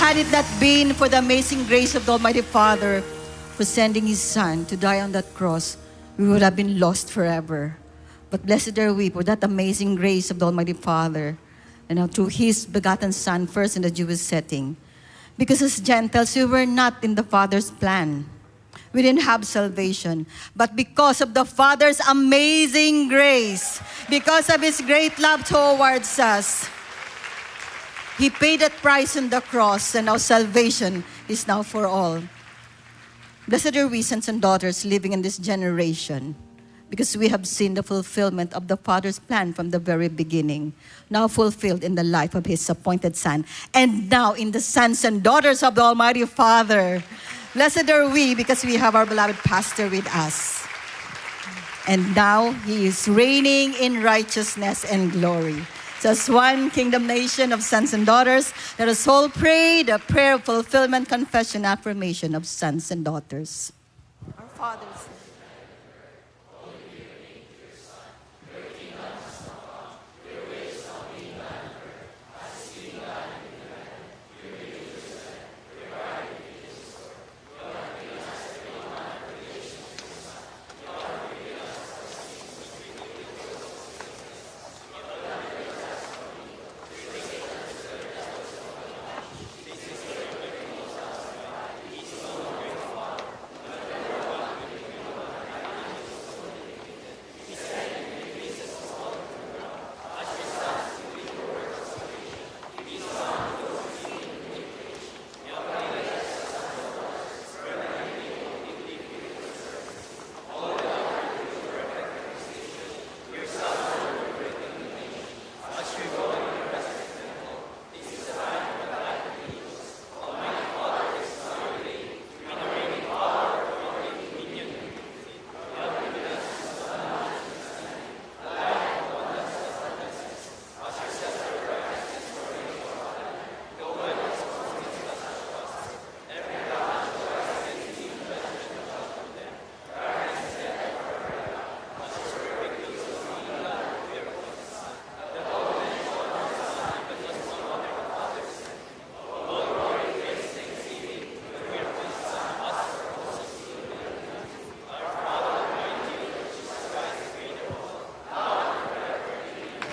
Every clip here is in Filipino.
had it not been for the amazing grace of the Almighty Father for sending His Son to die on that cross, we would have been lost forever. But blessed are we for that amazing grace of the Almighty Father, and now to His begotten Son, first in the Jewish setting. Because as Gentiles, we were not in the Father's plan. We didn't have salvation. But because of the Father's amazing grace, because of His great love towards us, He paid that price on the cross, and now salvation is now for all. Blessed are we, sons and daughters, living in this generation, because we have seen the fulfillment of the Father's plan from the very beginning, now fulfilled in the life of His appointed Son, and now in the sons and daughters of the Almighty Father. Blessed are we, because we have our beloved pastor with us. And now He is reigning in righteousness and glory. So as one kingdom nation of sons and daughters, let us all pray the prayer of fulfillment, confession, affirmation of sons and daughters. Our fathers.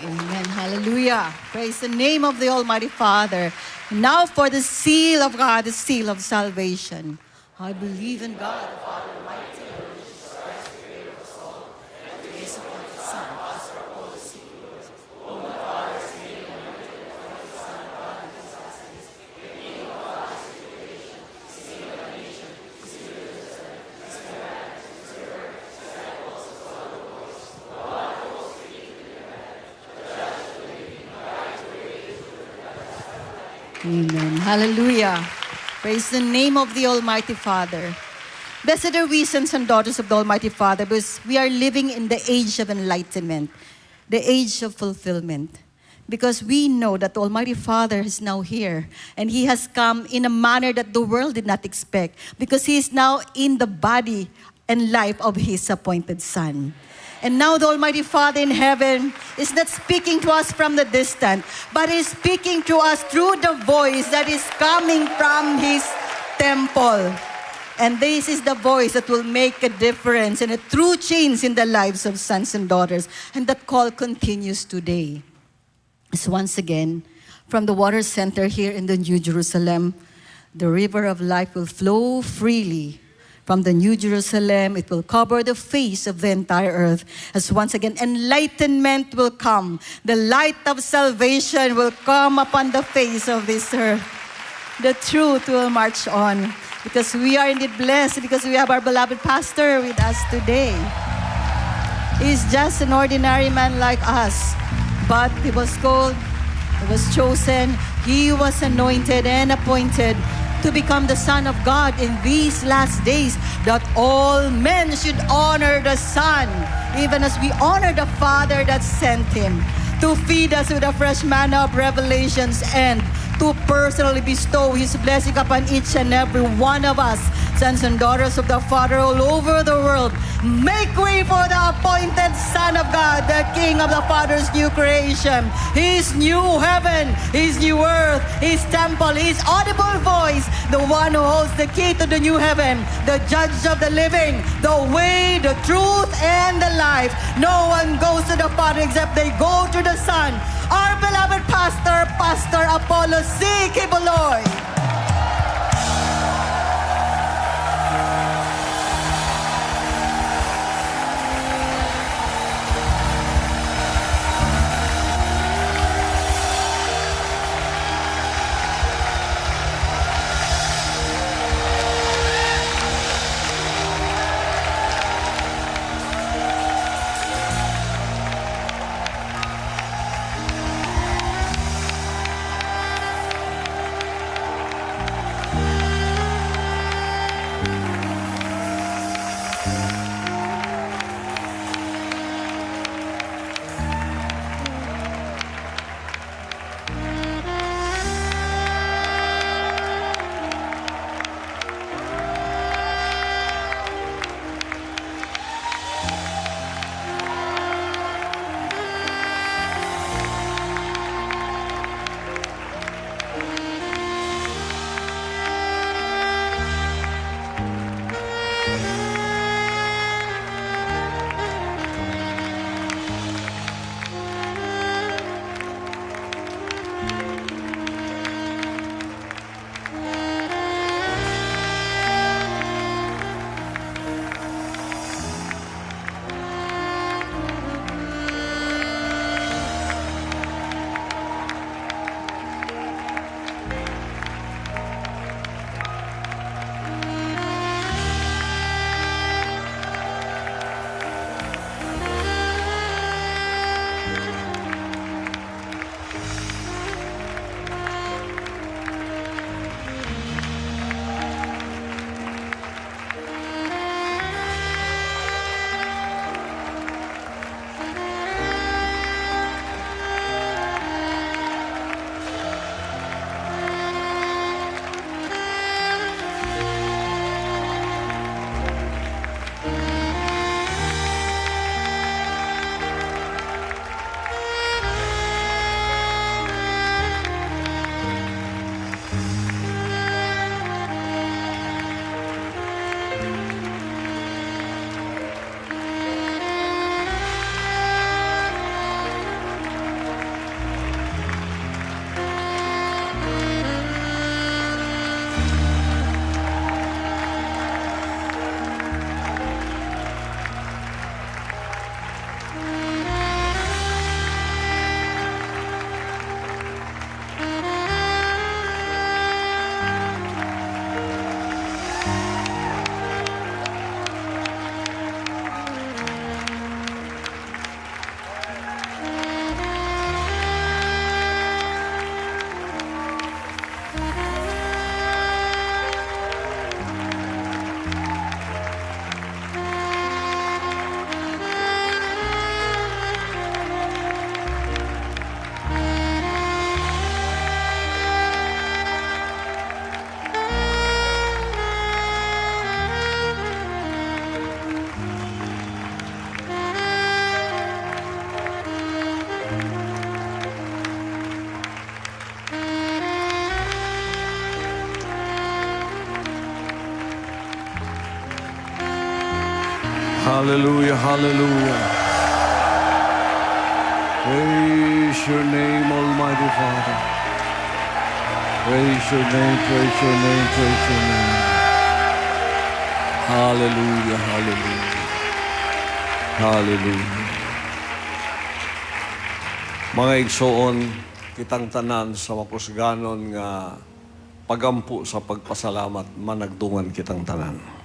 Amen. Hallelujah. Praise the name of the Almighty Father. Now for the seal of God, the seal of salvation. I believe in God, the Father Almighty, Jesus Christ, the creator of us all, and to His appointed Son, us for all the secrets, whom the Father has made anointed, appointed Son of God and His blessings, the name of God, His creation, His name of the nation, His spirit of Israel, His command, His word, His apples, His Holy Ghost, God, the Holy Spirit, Amen. Hallelujah. Praise the name of the Almighty Father. Blessed are we, sons and daughters of the Almighty Father, because we are living in the age of enlightenment, the age of fulfillment. Because we know that the Almighty Father is now here, and He has come in a manner that the world did not expect, because He is now in the body and life of His appointed Son. And now the Almighty Father in heaven is not speaking to us from the distant, but is speaking to us through the voice that is coming from His temple. And this is the voice that will make a difference and a true change in the lives of sons and daughters. And that call continues today. So once again, from the water center here in the New Jerusalem, the river of life will flow freely. From the New Jerusalem, it will cover the face of the entire earth. As once again, enlightenment will come. The light of salvation will come upon the face of this earth. The truth will march on. Because we are indeed blessed, because we have our beloved pastor with us today. He's just an ordinary man like us. But he was called, he was chosen, he was anointed and appointed to become the Son of God in these last days, that all men should honor the Son, even as we honor the Father that sent Him, to feed us with a fresh manna of revelations and to personally bestow His blessing upon each and every one of us, sons and daughters of the Father all over the world. Make way for the appointed Son of God, the King of the Father's new creation, His new heaven, His new earth, His temple, His audible voice, the one who holds the key to the new heaven, the judge of the living, the way, the truth, and the life. No one goes to the Father except they go to the Son. Our beloved pastor, Pastor Apollo C. Kibuloy. Hallelujah, hallelujah. Praise your name, Almighty Father. Praise your name, praise your name, praise your name. Hallelujah, hallelujah. Hallelujah. Mga igsoon, kitang tanan sa makusganon nga pagampu sa pagpasalamat, managdungan kitang tanan.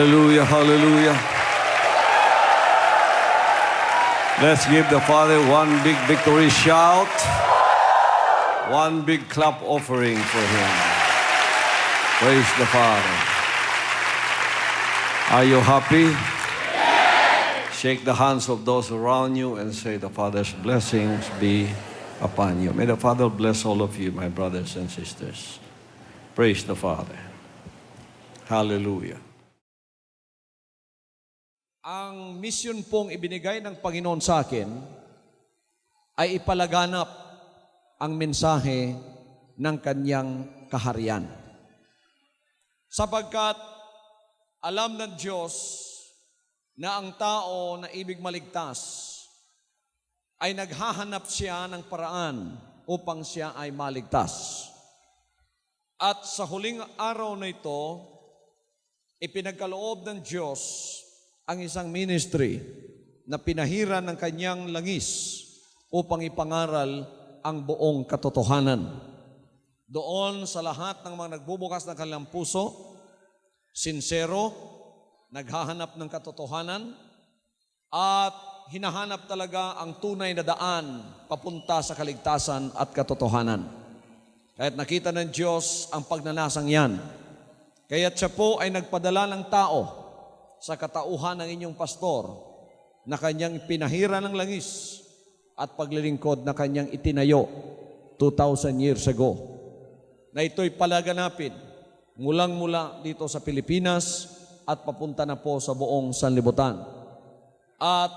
Hallelujah, hallelujah. Let's give the Father one big victory shout. One big clap offering for Him. Praise the Father. Are you happy? Shake the hands of those around you and say, the Father's blessings be upon you. May the Father bless all of you, my brothers and sisters. Praise the Father. Hallelujah. Ang mission pong ibinigay ng Panginoon sa akin ay ipalaganap ang mensahe ng Kanyang kaharian. Sapagkat alam ng Diyos na ang tao na ibig maligtas ay naghahanap siya ng paraan upang siya ay maligtas. At sa huling araw na ito, ipinagkaloob ng Diyos ang isang ministry na pinahiran ng Kanyang langis upang ipangaral ang buong katotohanan. Doon sa lahat ng mga nagbubukas ng kanilang puso, sincero, naghahanap ng katotohanan, at hinahanap talaga ang tunay na daan papunta sa kaligtasan at katotohanan. Kaya't nakita ng Diyos ang pagnanasang yan. Kaya't siya po ay nagpadala ng tao sa katauhan ng inyong pastor na kanyang pinahira ng langis at paglilingkod na kanyang itinayo 2,000 years ago. Na ito'y palaganapin mulang-mula dito sa Pilipinas at papunta na po sa buong sanlibutan. At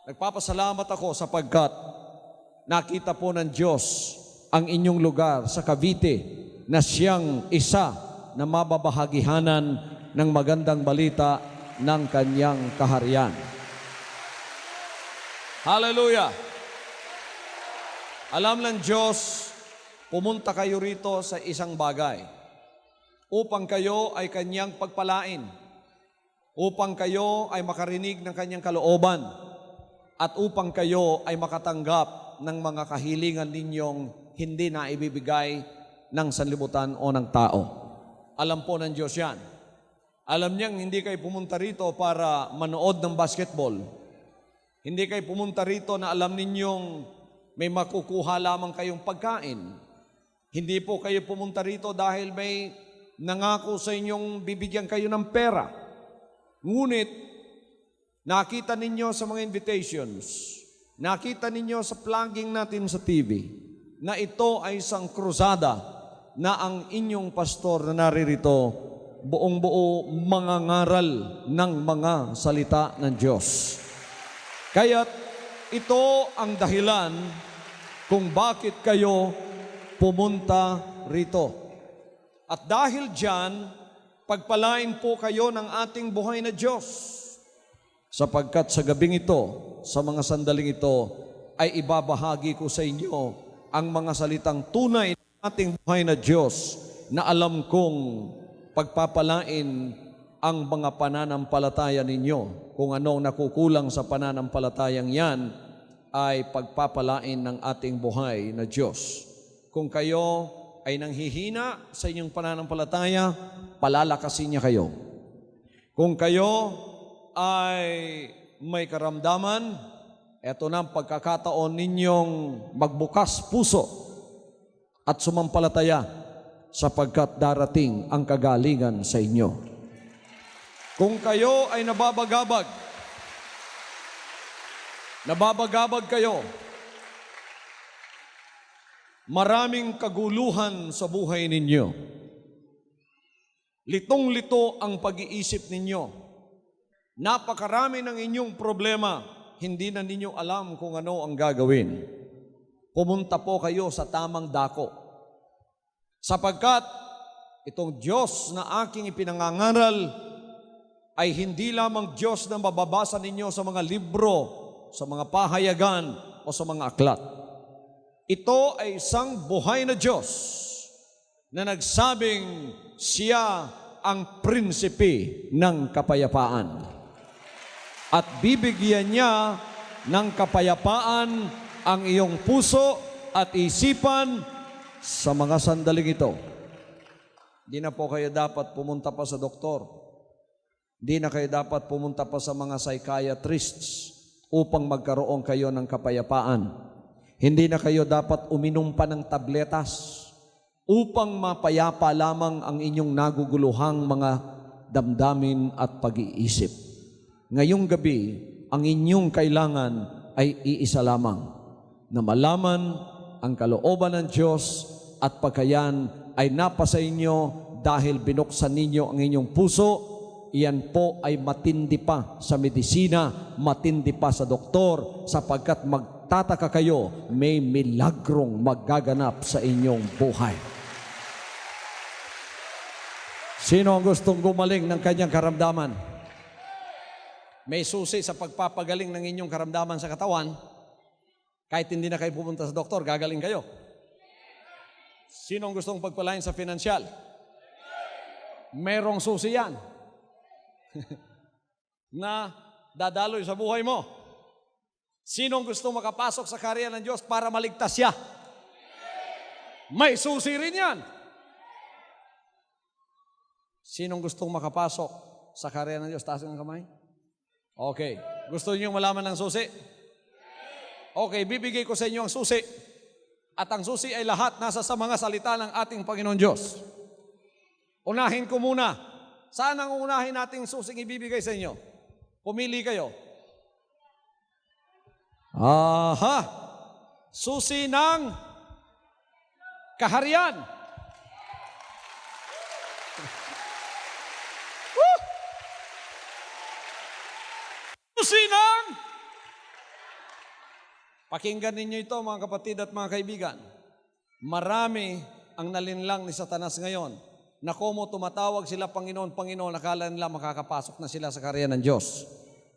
nagpapasalamat ako sapagkat nakita po ng Diyos ang inyong lugar sa Cavite na siyang isa na mababahagihanan ng magandang balita ng Kanyang kaharian. Hallelujah! Alam ng Diyos, pumunta kayo rito sa isang bagay upang kayo ay Kanyang pagpalain, upang kayo ay makarinig ng Kanyang kalooban, at upang kayo ay makatanggap ng mga kahilingan ninyong hindi na ibibigay ng sanlibutan o ng tao. Alam po ng Diyos yan. Alam niyang hindi kayo pumunta rito para manood ng basketball. Hindi kayo pumunta rito na alam ninyong may makukuha lamang kayong pagkain. Hindi po kayo pumunta rito dahil may nangako sa inyong bibigyan kayo ng pera. Ngunit, nakita ninyo sa mga invitations, nakita ninyo sa plugging natin sa TV, na ito ay isang krusada na ang inyong pastor na naririto buong-buo mangangaral ng mga salita ng Diyos. Kaya't ito ang dahilan kung bakit kayo pumunta rito. At dahil dyan, pagpalain po kayo ng ating buhay na Diyos. Sapagkat sa gabing ito, sa mga sandaling ito, ay ibabahagi ko sa inyo ang mga salitang tunay ng ating buhay na Diyos na alam kong pagpapalain ang mga pananampalataya ninyo. Kung anong nakukulang sa pananampalatayang yan, ay pagpapalain ng ating buhay na Diyos. Kung kayo ay nanghihina sa inyong pananampalataya, palalakasin niya kayo. Kung kayo ay may karamdaman, eto na ang pagkakataon ninyong magbukas puso at sumampalataya, sapagkat darating ang kagalingan sa inyo. Kung kayo ay nababagabag kayo, maraming kaguluhan sa buhay ninyo, litong-lito ang pag-iisip ninyo, napakarami ng inyong problema, hindi na ninyo alam kung ano ang gagawin, pumunta po kayo sa tamang dako. Sapagkat itong Diyos na aking ipinangangaral ay hindi lamang Diyos na mababasa ninyo sa mga libro, sa mga pahayagan o sa mga aklat. Ito ay isang buhay na Diyos na nagsabing siya ang prinsipe ng kapayapaan. At bibigyan niya ng kapayapaan ang iyong puso at isipan sa mga sandaling ito. Di na po kayo dapat pumunta pa sa doktor. Hindi na kayo dapat pumunta pa sa mga psychiatrists upang magkaroon kayo ng kapayapaan. Hindi na kayo dapat uminom pa ng tabletas upang mapayapa lamang ang inyong naguguluhang mga damdamin at pag-iisip. Ngayong gabi, ang inyong kailangan ay iisa lamang, na malaman ang kalooban ng Diyos at pagkayan ay napasa inyo dahil binuksan ninyo ang inyong puso. Iyan po ay matindi pa sa medisina, matindi pa sa doktor, sapagkat magtataka kayo, may milagrong magaganap sa inyong buhay. Sino ang gustong gumaling ng kanyang karamdaman? May susi sa pagpapagaling ng inyong karamdaman sa katawan. Kahit hindi na kayo pupunta sa doktor, gagaling kayo. Sino ang gustong pagpalain sa finansyal? Merong susi yan. Na dadaloy sa buhay mo. Sinong gusto makapasok sa karya ng Diyos para maligtas siya? May susi rin yan. Sinong gustong makapasok sa karya ng Diyos? Taas ang kamay. Okay. Gusto niyo malaman ng susi? Okay, bibigay ko sa inyo ang susi. At ang susi ay lahat nasa sa mga salita ng ating Panginoon Diyos. Unahin ko muna. Saan ang unahin nating susing ibibigay sa inyo? Pumili kayo. Aha! Susi ng kaharian. Woo! Susi ng... Pakinggan ninyo ito mga kapatid at mga kaibigan. Marami ang nalinlang ni Satanas ngayon. Na kumo tumatawag sila Panginoon, Panginoon, nakala nila makakapasok na sila sa karya ng Diyos.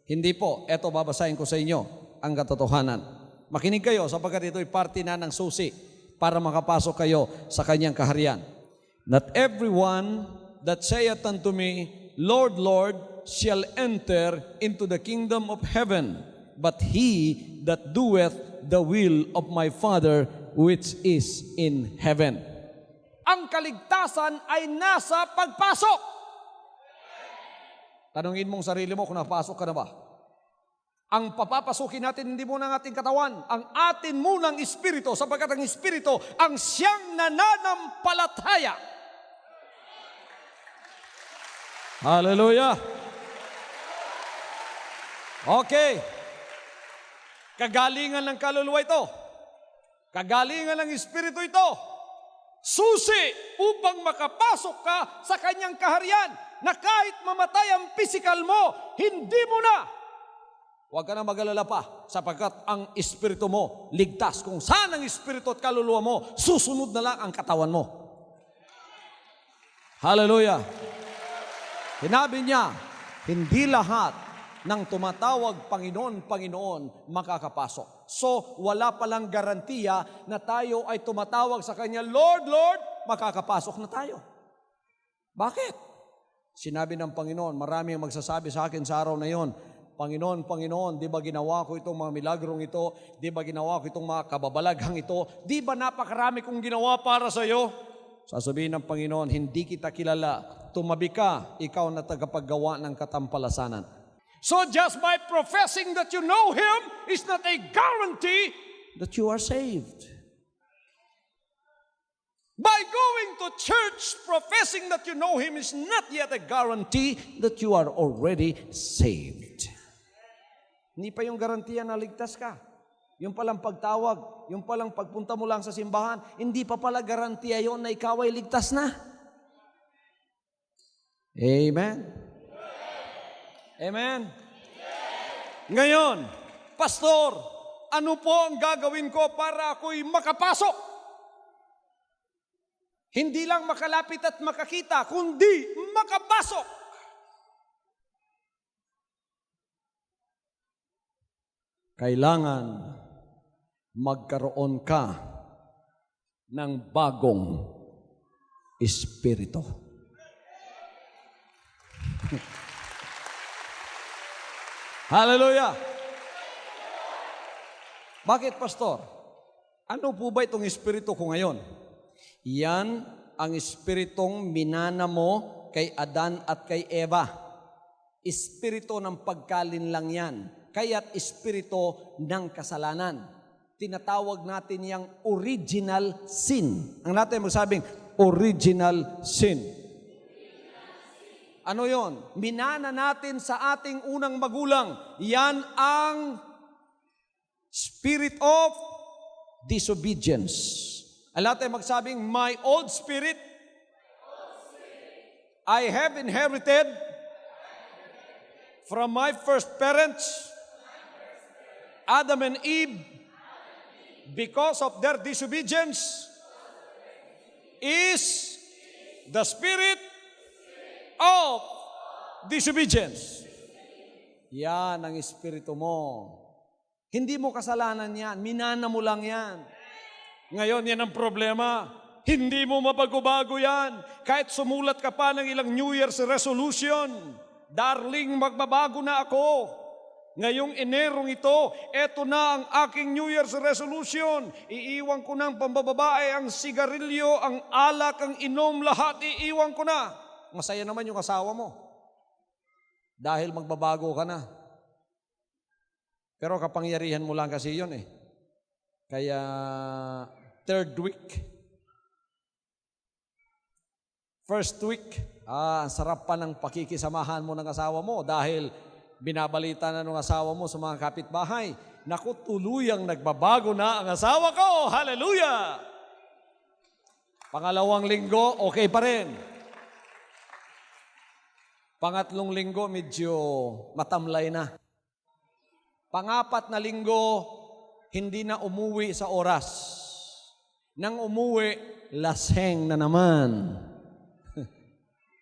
Hindi po, eto babasahin ko sa inyo ang katotohanan. Makinig kayo sapagkat ito'y parte na ng susi para makapasok kayo sa kanyang kaharian. Not everyone that saith unto me, Lord, Lord, shall enter into the kingdom of heaven, but he that doeth the will of my Father which is in heaven. Ang kaligtasan ay nasa pagpasok. Tanungin mong sarili mo kung napasok ka na ba? Ang papapasukin natin hindi muna ang ating katawan, ang atin munang espiritu, sapagkat ang espiritu ang siyang nananampalataya. Hallelujah! Okay. Kagalingan ng kaluluwa ito. Kagalingan ng espiritu ito. Susi upang makapasok ka sa kanyang kaharian na kahit mamatay ang physical mo, hindi mo na. Huwag ka na mag-alala pa sapagkat ang espiritu mo ligtas. Kung saan ang espiritu at kaluluwa mo, susunod na lang ang katawan mo. Hallelujah! Sinabi niya, hindi lahat ng tumatawag Panginoon, Panginoon, makakapasok. So, wala palang garantiya na tayo ay tumatawag sa Kanya, Lord, Lord, makakapasok na tayo. Bakit? Sinabi ng Panginoon, marami ang magsasabi sa akin sa araw na yon, Panginoon, Panginoon, di ba ginawa ko itong mga milagrong ito? Di ba ginawa ko itong mga kababalaghang ito? Di ba napakarami kong ginawa para sa iyo? Sasabihin ng Panginoon, hindi kita kilala. Tumabi ka, ikaw na tagapaggawa ng katampalasanan. So just by professing that you know Him is not a guarantee that you are saved. By going to church professing that you know Him is not yet a guarantee that you are already saved. Hindi pa yung garantiya na ligtas ka. Yung palang pagtawag, yung palang pagpunta mo lang sa simbahan, hindi pa pala garantiya yon na ikaw ay ligtas na. Amen. Amen? Ngayon, Pastor, ano po ang gagawin ko para ako'y makapasok? Hindi lang makalapit at makakita, kundi makapasok. Kailangan magkaroon ka ng bagong espiritu. Hallelujah! Bakit, Pastor? Ano po ba itong espiritu ko ngayon? Yan ang espiritong minana mo kay Adan at kay Eva. Espiritu ng pagkalinlang yan. Kaya't espiritu ng kasalanan. Tinatawag natin yung original sin. Ang natin magsabing, original sin. Ano yon? Minana natin sa ating unang magulang. Yan ang spirit of disobedience. Ang natin magsabing, my old spirit, I have inherited from my first parents, Adam and Eve, because of their disobedience, is the spirit of disobedience. Yan ang espiritu mo. Hindi mo kasalanan yan. Minana mo lang yan. Ngayon, yan ang problema. Hindi mo mabago-bago yan. Kahit sumulat ka pa ng ilang New Year's resolution, darling, magbabago na ako. Ngayong Enerong ito, eto na ang aking New Year's resolution. Iiwan ko ng pambababae, ang sigarilyo, ang alak, ang inom, lahat iiwan ko na. Masaya naman yung asawa mo. Dahil magbabago ka na. Pero kapangyarihan mo lang kasi yun eh. Kaya, third week. First week, sarap pa ng pakikisamahan mo ng asawa mo dahil binabalita na ng asawa mo sa mga kapitbahay. Naku, tuluyang nagbabago na ang asawa ko. Hallelujah! Pangalawang linggo, okay pa rin. Pangatlong linggo, medyo matamlay na. Pangapat na linggo, hindi na umuwi sa oras. Nang umuwi, laseng na naman.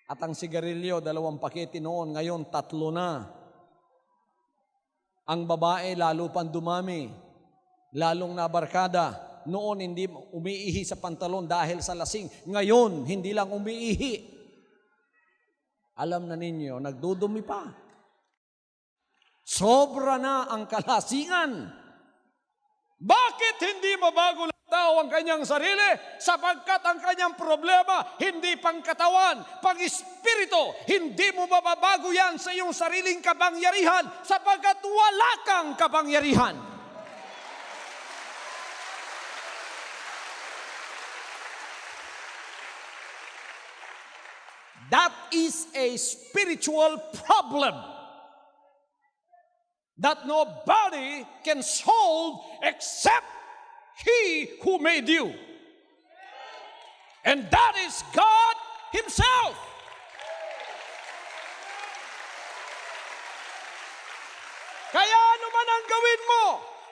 At ang sigarilyo, 2 pakete noon, ngayon 3 na. Ang babae, lalo pang dumami. Lalong nabarkada. Noon, hindi umiihi sa pantalon dahil sa lasing. Ngayon, hindi lang umiihi. Alam na ninyo, nagdudumi pa. Sobra na ang kalasingan. Bakit hindi mabago ng tao ang kanyang sarili? Sapagkat ang kanyang problema, hindi pangkatawan, pang-espiritu. Hindi mo mababago yan sa iyong sariling kapangyarihan sapagkat wala kang kapangyarihan. That is a spiritual problem that nobody can solve except He who made you. And that is God Himself. Kaya ano man ang gawin mo,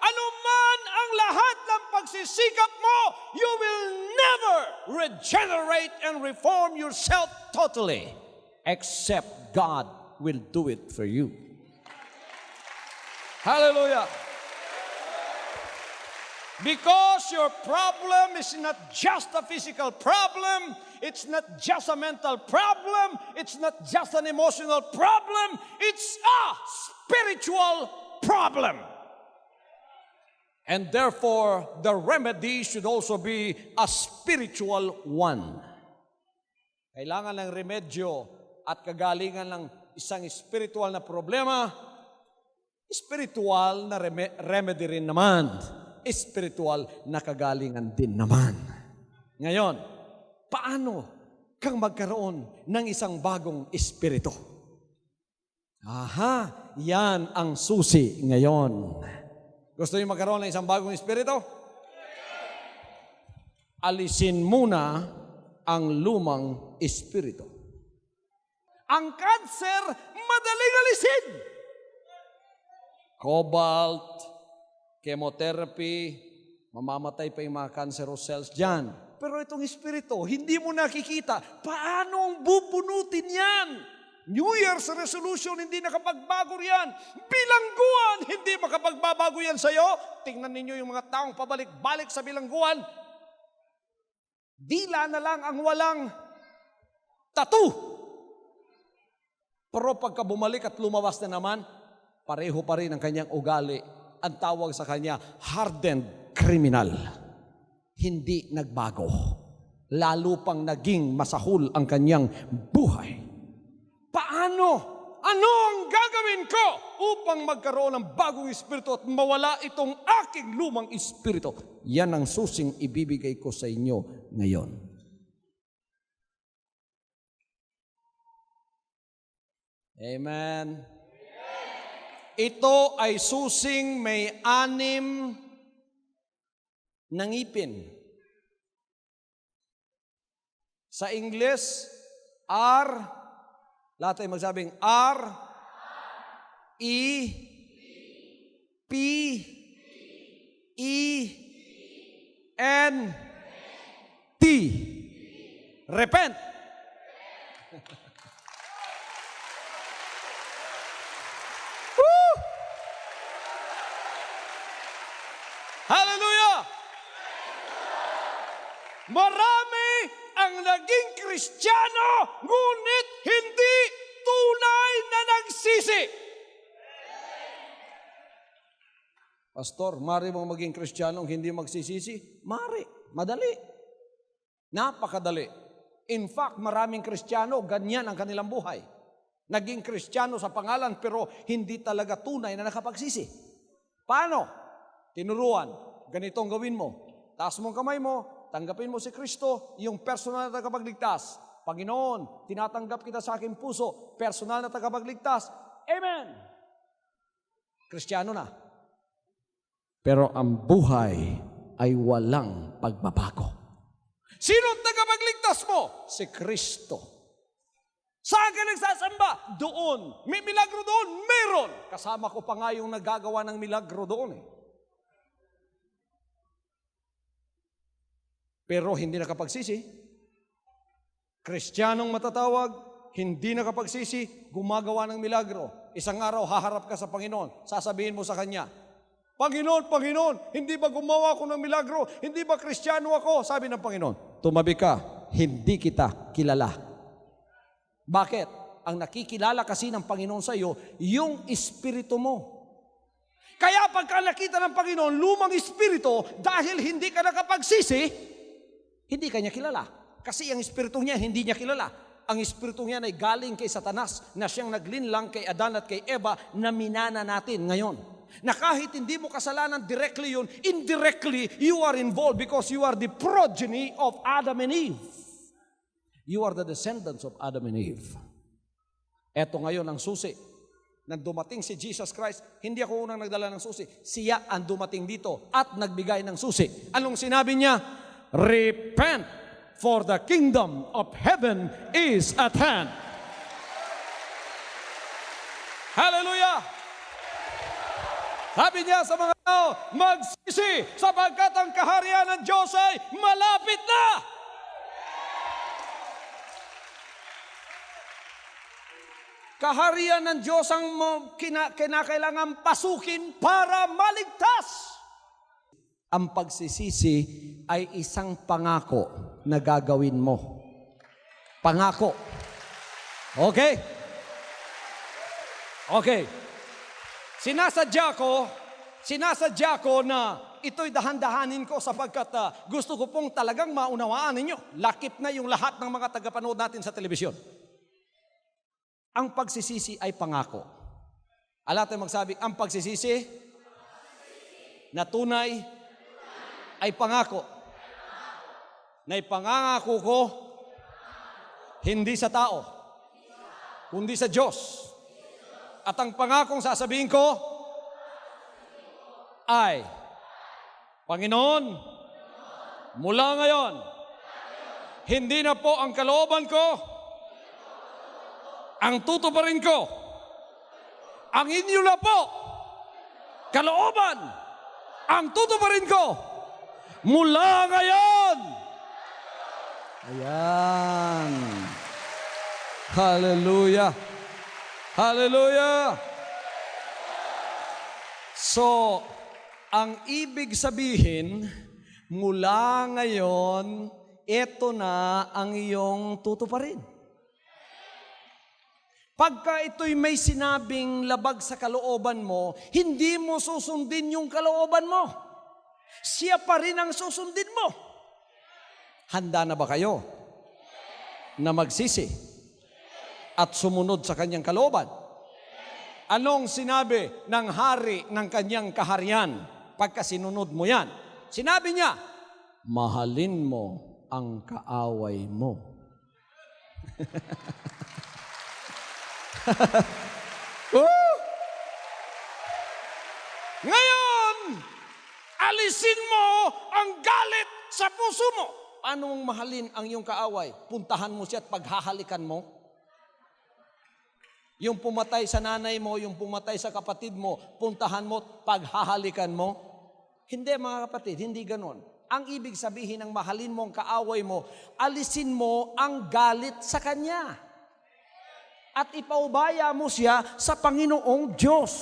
ano man ang lahat ng pagsisikap mo, you will never regenerate and reform yourself totally, except God will do it for you. Hallelujah. Because your problem is not just a physical problem, it's not just a mental problem, it's not just an emotional problem, it's a spiritual problem. And therefore, the remedy should also be a spiritual one. Kailangan ng remedyo at kagalingan ng isang spiritual na problema, spiritual na remedy rin naman. Spiritual na kagalingan din naman. Ngayon, paano kang magkaroon ng isang bagong espiritu? Aha, yan ang susi ngayon. Gusto niyo magkaroon ng isang bagong espiritu? Alisin muna ang lumang espiritu. Ang cancer, madaling alisin. Cobalt, chemotherapy, mamamatay pa yung mga cancerous cells dyan. Pero itong espiritu, hindi mo nakikita. Paano ang bubunutin yan? New Year's resolution, hindi nakapagbago yan. Bilangguan, hindi makapagbabago yan sa'yo. Tingnan ninyo yung mga taong pabalik-balik sa bilangguan. Dila na lang ang walang tattoo. Pero pagka bumalik at lumawas na naman, pareho pa rin ang kanyang ugali. Ang tawag sa kanya, hardened criminal. Hindi nagbago. Lalo pang naging masahol ang kanyang buhay. Paano? ano ang gagawin ko upang magkaroon ng bagong espiritu at mawala itong aking lumang espiritu? Yan ang susing ibibigay ko sa inyo ngayon. Amen. Ito ay susing may 6 na ngipin. Sa English, R, lahat tayo magsabing R, E, P, E, N, T. Repent. Woo! Hallelujah! Marami ang naging Kristiyano, ngunit hindi tunay na nagsisi. Pastor, mari mong maging Kristiyano hindi magsisisi? Mari, madali. Napakadali. In fact, maraming Kristiyano, ganyan ang kanilang buhay. Naging Kristiyano sa pangalan pero hindi talaga tunay na nakapagsisi. Paano? Tinuruan, ganito ang gawin mo. Taas mong kamay mo, tanggapin mo si Kristo, yung personal na tagapagligtas. Panginoon, tinatanggap kita sa aking puso, personal na tagapagligtas. Amen! Kristiyano na. Pero ang buhay ay walang pagbabago. Sino ang tagapagligtas mo? Si Kristo. Saan ka nagsasamba? Doon. May milagro doon? Meron. Kasama ko pa nga yung nagagawa ng milagro doon eh. Pero hindi nakapagsisi. Kristiyanong matatawag, hindi nakapagsisi, gumagawa ng milagro. Isang araw, haharap ka sa Panginoon. Sasabihin mo sa Kanya, Panginoon, Panginoon, hindi ba gumawa ako ng milagro? Hindi ba Kristiyano ako? Sabi ng Panginoon, tumabi ka, hindi kita kilala. Bakit? Ang nakikilala kasi ng Panginoon sa iyo, yung espiritu mo. Kaya pagka nakita ng Panginoon, lumang espiritu, dahil hindi ka nakapagsisi, hindi ka niya kilala. Kasi ang espiritu niya, hindi niya kilala. Ang espiritu niya ay galing kay Satanas na siyang naglinlang kay Adan at kay Eva na minana natin ngayon. Na kahit hindi mo kasalanan directly yun, indirectly, you are involved because you are the progeny of Adam and Eve. You are the descendants of Adam and Eve. Eto ngayon ang susi. Nang dumating si Jesus Christ, hindi ako unang nagdala ng susi. Siya ang dumating dito at nagbigay ng susi. Anong sinabi niya? Repent, for the kingdom of heaven is at hand. Hallelujah! Sabi niya sa mga tao, magsisi sapagkat ang kaharian ng Diyos ay malapit na. Kaharian ng Diyos ang kinakailangan pasukin para maligtas. Ang pagsisisi ay isang pangako na gagawin mo. Pangako. Okay? Okay. Sinasadya ko na ito'y dahan-dahanin ko sapagkat gusto ko pong talagang maunawaan ninyo. Lakip na yung lahat ng mga tagapanood natin sa telebisyon. Ang pagsisisi ay pangako. Ala tayo magsabi, ang pagsisisi na tunay ay pangako. Na ipangangako ko hindi sa tao, kundi sa Diyos. At ang pangakong sasabihin ko ay, Panginoon, mula ngayon, hindi na po ang kalooban ko ang tutuparin ko. Ang inyo na po, kalooban, ang tutuparin ko mula ngayon. Ayan. Hallelujah. Hallelujah! So, ang ibig sabihin, mula ngayon, ito na ang iyong tutuparin. Pagka ito'y may sinabing labag sa kalooban mo, hindi mo susundin yung kalooban mo. Siya pa rin ang susundin mo. Handa na ba kayo na magsisi at sumunod sa kanyang kalooban? Anong sinabi ng hari ng kanyang kaharian pagka sinunod mo yan? Sinabi niya, mahalin mo ang kaaway mo. Ngayon, alisin mo ang galit sa puso mo. Paano mong mahalin ang iyong kaaway? Puntahan mo siya at paghahalikan mo? Yung pumatay sa nanay mo, yung pumatay sa kapatid mo, puntahan mo at paghahalikan mo? Hindi mga kapatid, hindi ganon. Ang ibig sabihin ng mahalin mo ang kaaway mo, alisin mo ang galit sa kanya. At ipaubaya mo siya sa Panginoong Diyos.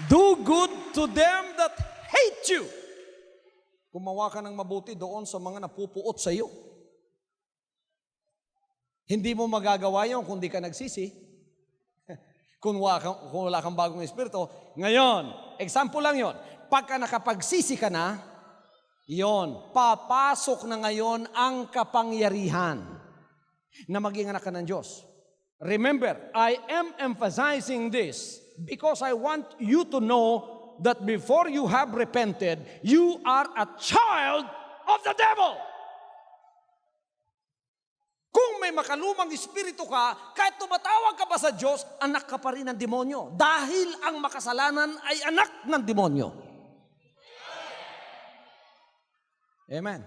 Do good to them that hate you. Gumawa ka ng mabuti doon sa mga napupuot sa iyo. Hindi mo magagawa yun kung di ka nagsisi. Kung wala kang bagong espiritu. Ngayon, example lang yon. Pagka nakapagsisi ka na, yon, papasok na ngayon ang kapangyarihan na maging anak ka ng Diyos. Remember, I am emphasizing this because I want you to know that before you have repented, you are a child of the devil. Kung may makalumang espiritu ka, kahit tumatawag ka pa sa Diyos, anak ka pa rin ng demonyo. Dahil ang makasalanan ay anak ng demonyo. Amen.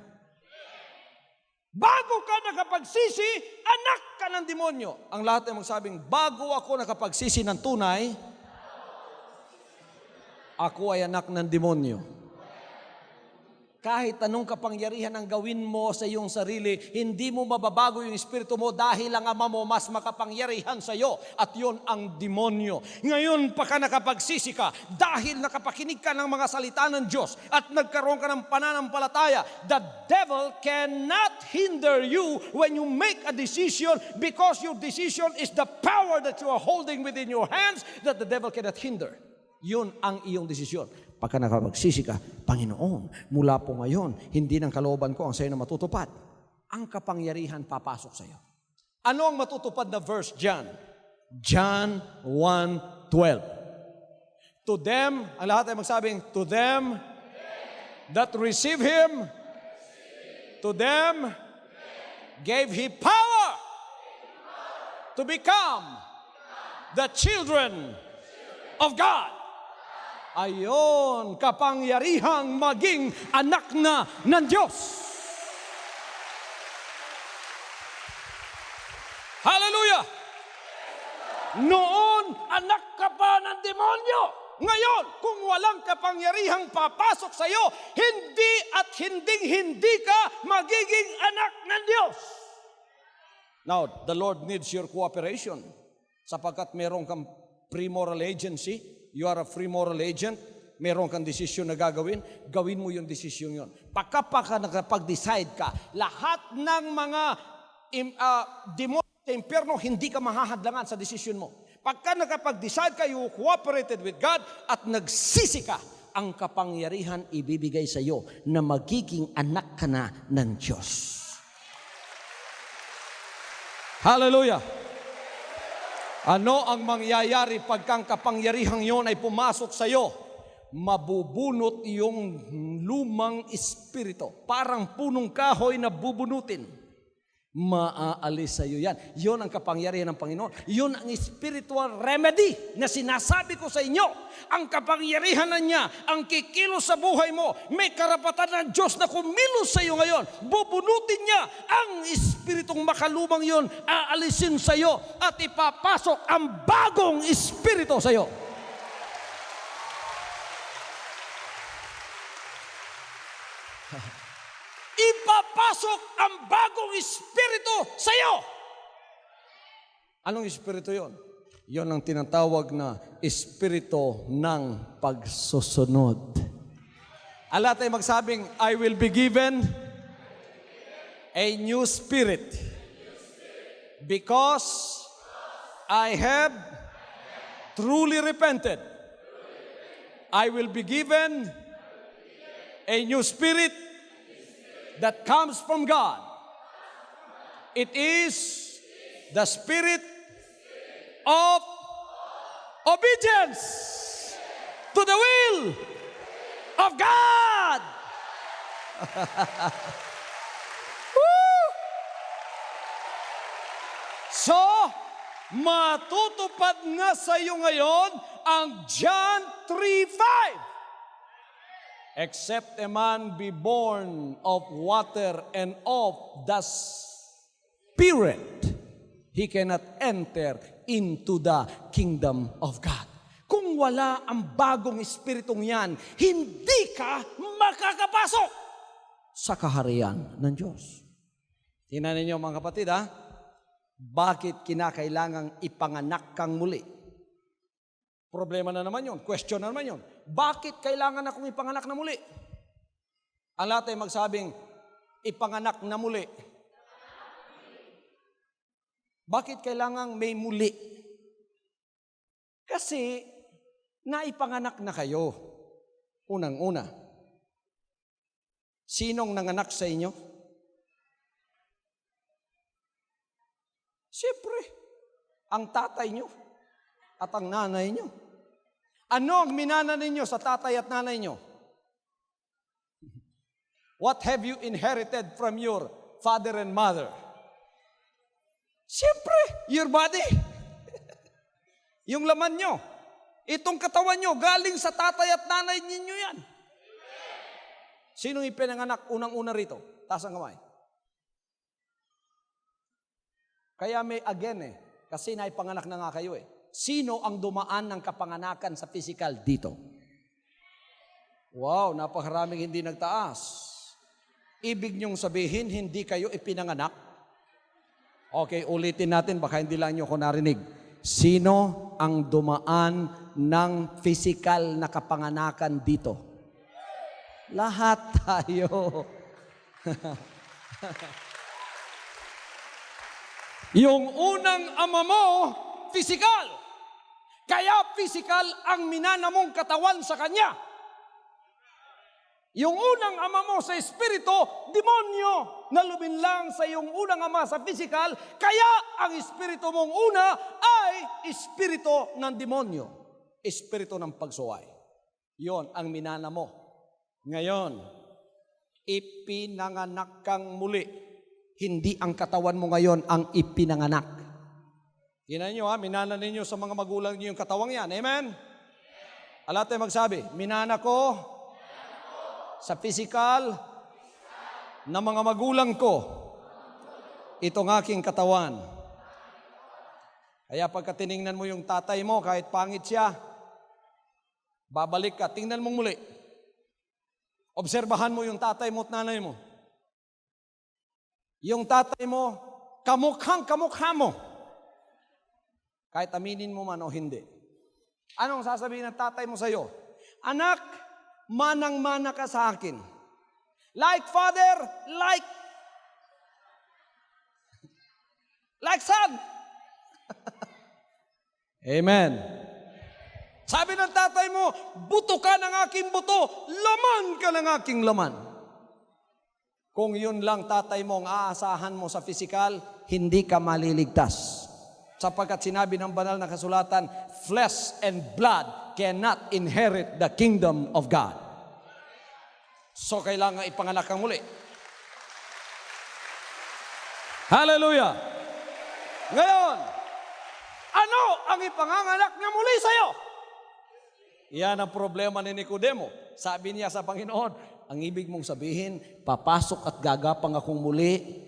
Bago ka nakapagsisi, anak ka ng demonyo. Ang lahat ay magsabing, bago ako nakapagsisi ng tunay, ako ay anak ng demonyo. Kahit anong kapangyarihan ang gawin mo sa iyong sarili, hindi mo mababago yung espiritu mo dahil ang ama mo mas makapangyarihan sa iyo at yun ang demonyo. Ngayon pa ka nakapagsisi ka dahil nakapakinig ka ng mga salita ng Diyos at nagkaroon ka ng pananampalataya. The devil cannot hinder you when you make a decision because your decision is the power that you are holding within your hands that the devil cannot hinder. Yun ang iyong desisyon. Pagka nakapagsisi ka, Panginoon, mula po ngayon, hindi ng kalooban ko ang sa'yo na matutupad. Ang kapangyarihan papasok sa'yo. Ano ang matutupad na verse dyan? John 1:12. To them, ang lahat ay magsabing, to them that receive Him, to them gave He power to become the children of God. Ayon, kapangyarihang maging anak na ng Diyos. Hallelujah! Noon, anak ka pa ng demonyo. Ngayon, kung walang kapangyarihang papasok sa iyo, hindi at hindi ka magiging anak ng Diyos. Now, the Lord needs your cooperation sapagkat meron kang pre-moral agency. You are a free moral agent. Meron kang desisyon na gagawin. Gawin mo yung desisyon yun. Pagka nakapag-decide ka, lahat ng mga demonyo sa impyerno, hindi ka mahahadlangan sa desisyon mo. Pagka nakapag-decide ka, you cooperated with God at nagsisi ka, ang kapangyarihan ibibigay sa iyo na magiging anak ka na ng Diyos. Hallelujah! Ano ang mangyayari pagkang kapangyarihang yon ay pumasok sa iyo? Mabubunot yung lumang espiritu. Parang punong kahoy na bubunutin. Maaalis sa iyo yan. Yon ang kapangyarihan ng Panginoon. Yon ang spiritual remedy na sinasabi ko sa inyo. Ang kapangyarihan na niya, ang kikilos sa buhay mo, may karapatan ng Diyos na kumilos sa iyo ngayon. Bubunutin niya ang espiritong makalumang yon, aalisin sa iyo at ipapasok ang bagong espiritu sa iyo. Ipapasok ang bagong espiritu sa iyo. Anong espiritu yon? Yon ang tinatawag na espiritu ng pagsusunod. Ala tayo magsabing, I will be given a new spirit because I have truly repented. I will be given a new spirit that comes from God. It is the spirit of obedience to the will of God. Woo! So, matutupad na sa iyo ngayon ang John 3:5. Except a man be born of water and of the Spirit, he cannot enter into the kingdom of God. Kung wala ang bagong espiritong yan, hindi ka makakapasok sa kaharian ng Diyos. Tingnan ninyo mga kapatid, ha? Bakit kinakailangang ipanganak kang muli? Problema na naman yun. Question na naman yun. Bakit kailangan akong ipanganak na muli? Ang lahat ay magsabing, ipanganak na muli. Bakit kailangang may muli? Kasi, naipanganak na kayo. Unang-una. Sinong nanganak sa inyo? Siyempre, ang tatay nyo at ang nanay nyo. Ano ang minana ninyo sa tatay at nanay nyo? What have you inherited from your father and mother? Siyempre, your body. Yung laman nyo. Itong katawan nyo, galing sa tatay at nanay ninyo yan. Sinong ipinanganak unang-una rito? Taas ang kamay. Kaya may again kasi naipanganak na nga kayo Sino ang dumaan ng kapanganakan sa physical dito? Wow, napakaraming hindi nagtaas. Ibig niyong sabihin, hindi kayo ipinanganak? Okay, ulitin natin, baka hindi lang niyo ko narinig. Sino ang dumaan ng physical na kapanganakan dito? Lahat tayo. Yung unang ama mo, physical. Kaya physical ang minana mong katawan sa kanya. Yung unang ama mo sa espiritu, demonyo na luminlang sa yung unang ama sa physical, kaya ang espiritu mong una ay espiritu ng demonyo. Espiritu ng pagsuway. Yon ang minana mo. Ngayon, ipinanganak kang muli. Hindi ang katawan mo ngayon ang ipinanganak. Tingnan nyo minana ninyo sa mga magulang nyo yung katawang yan. Amen? Alat tayo magsabi, minana ko sa physical na mga magulang ko itong aking katawan. Kaya pagka tiningnan mo yung tatay mo, kahit pangit siya, babalik ka, tingnan mo muli. Obserbahan mo yung tatay mo at nanay mo. Yung tatay mo, kamukhang-kamukha mo. Kahit aminin mo man o hindi. Anong sasabihin ng tatay mo sa'yo? Anak, manang-mana ka sa akin. Like father, like son. Amen. Sabi ng tatay mo, buto ka ng aking buto, laman ka ng aking laman. Kung yun lang tatay mo ang aasahan mo sa physical, hindi ka maliligtas. Sapagkat sinabi ng banal na kasulatan, flesh and blood cannot inherit the kingdom of God. So kailangan ipanganak kang muli. Hallelujah! Ngayon, ano ang ipanganganak na muli sa'yo? Yan ang problema ni Nicodemo. Sabi niya sa Panginoon, ang ibig mong sabihin, papasok at gagapang akong muli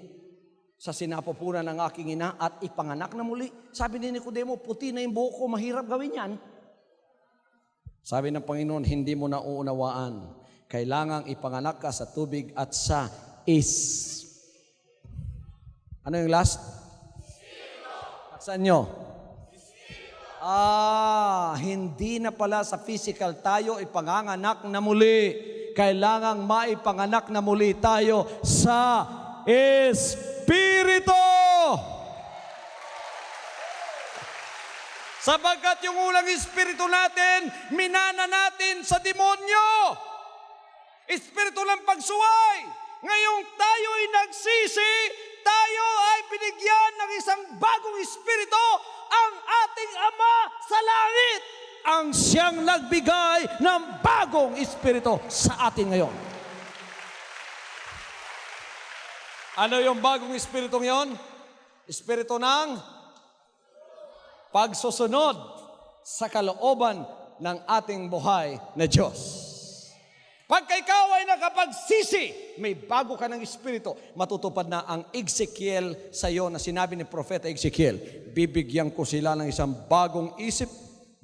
sa sinapupunan ng aking ina at ipanganak na muli. Sabi ni Nicodemo, puti na yung buhok ko, mahirap gawin yan. Sabi ng Panginoon, hindi mo na uunawaan. Kailangang ipanganak ka sa tubig at sa Ano yung last? Saan nyo? Hindi na pala sa physical tayo ipanganganak na muli. Kailangang maipanganak na muli tayo sa Espiritu. Sapagkat yung unang espiritu natin, minana natin sa demonyo. Espiritu ng pagsuway. Ngayong tayo'y nagsisi, tayo ay binigyan ng isang bagong espiritu, ang ating Ama sa langit ang siyang nagbigay ng bagong espiritu sa atin ngayon. Ano yung bagong espiritu ngayon? Espiritu ng pagsusunod sa kalooban ng ating buhay na Diyos. Pagka ikaw ay nakapagsisi, may bago ka ng espiritu, matutupad na ang Ezekiel sa iyo na sinabi ni Propeta Ezekiel, bibigyan ko sila ng isang bagong isip,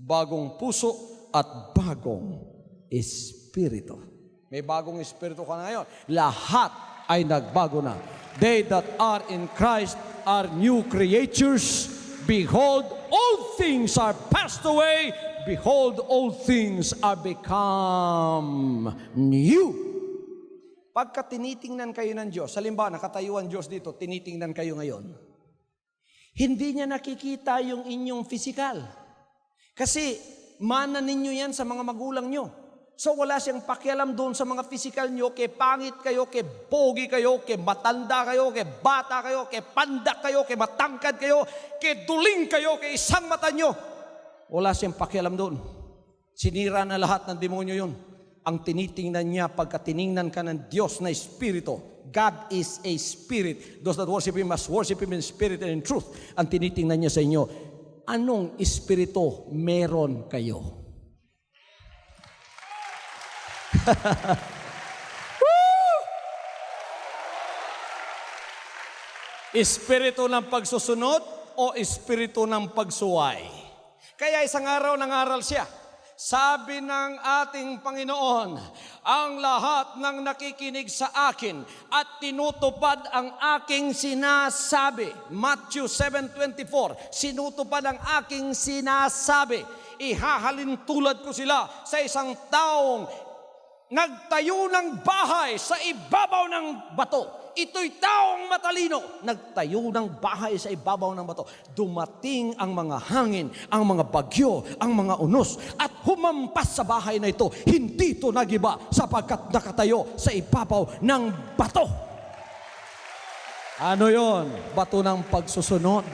bagong puso, at bagong espiritu. May bagong espiritu ka na ngayon. Lahat ay nagbago na. They that are in Christ are new creatures. Behold, all things are passed away. Behold, all things are become new. Pagka tinitingnan kayo ng Diyos, halimbawa nakatayuan Diyos dito, tinitingnan kayo ngayon, hindi niya nakikita yung inyong physical. Kasi mana ninyo yan sa mga magulang nyo. So wala siyang pakialam doon sa mga physical nyo, kay pangit kayo, kay pogi kayo, kay matanda kayo, kay bata kayo, kay pandak kayo, kay matangkad kayo, kay duling kayo, kay isang mata nyo. Wala siyang pakialam doon. Sinira na lahat ng demonyo yun. Ang tinitingnan niya pagka tiningnan ka ng Diyos na Espiritu. God is a Spirit. Those that worship Him must worship Him in spirit and in truth. Ang tinitingnan niya sa inyo, anong Espiritu meron kayo? Espiritu ng pagsusunod o espiritu ng pagsuway? Kaya isang araw nangaral siya. Sabi ng ating Panginoon, ang lahat ng nakikinig sa akin at tinutupad ang aking sinasabi. Matthew 7:24, sinutupad ang aking sinasabi. Ihahalin tulad ko sila sa isang taong nagtayo ng bahay sa ibabaw ng bato. Ito'y taong matalino, nagtayo ng bahay sa ibabaw ng bato. Dumating ang mga hangin, ang mga bagyo, ang mga unos, at humampas sa bahay na ito. Hindi ito nagiba sapagkat nakatayo sa ibabaw ng bato. Ano yon? Bato ng pagsusunod.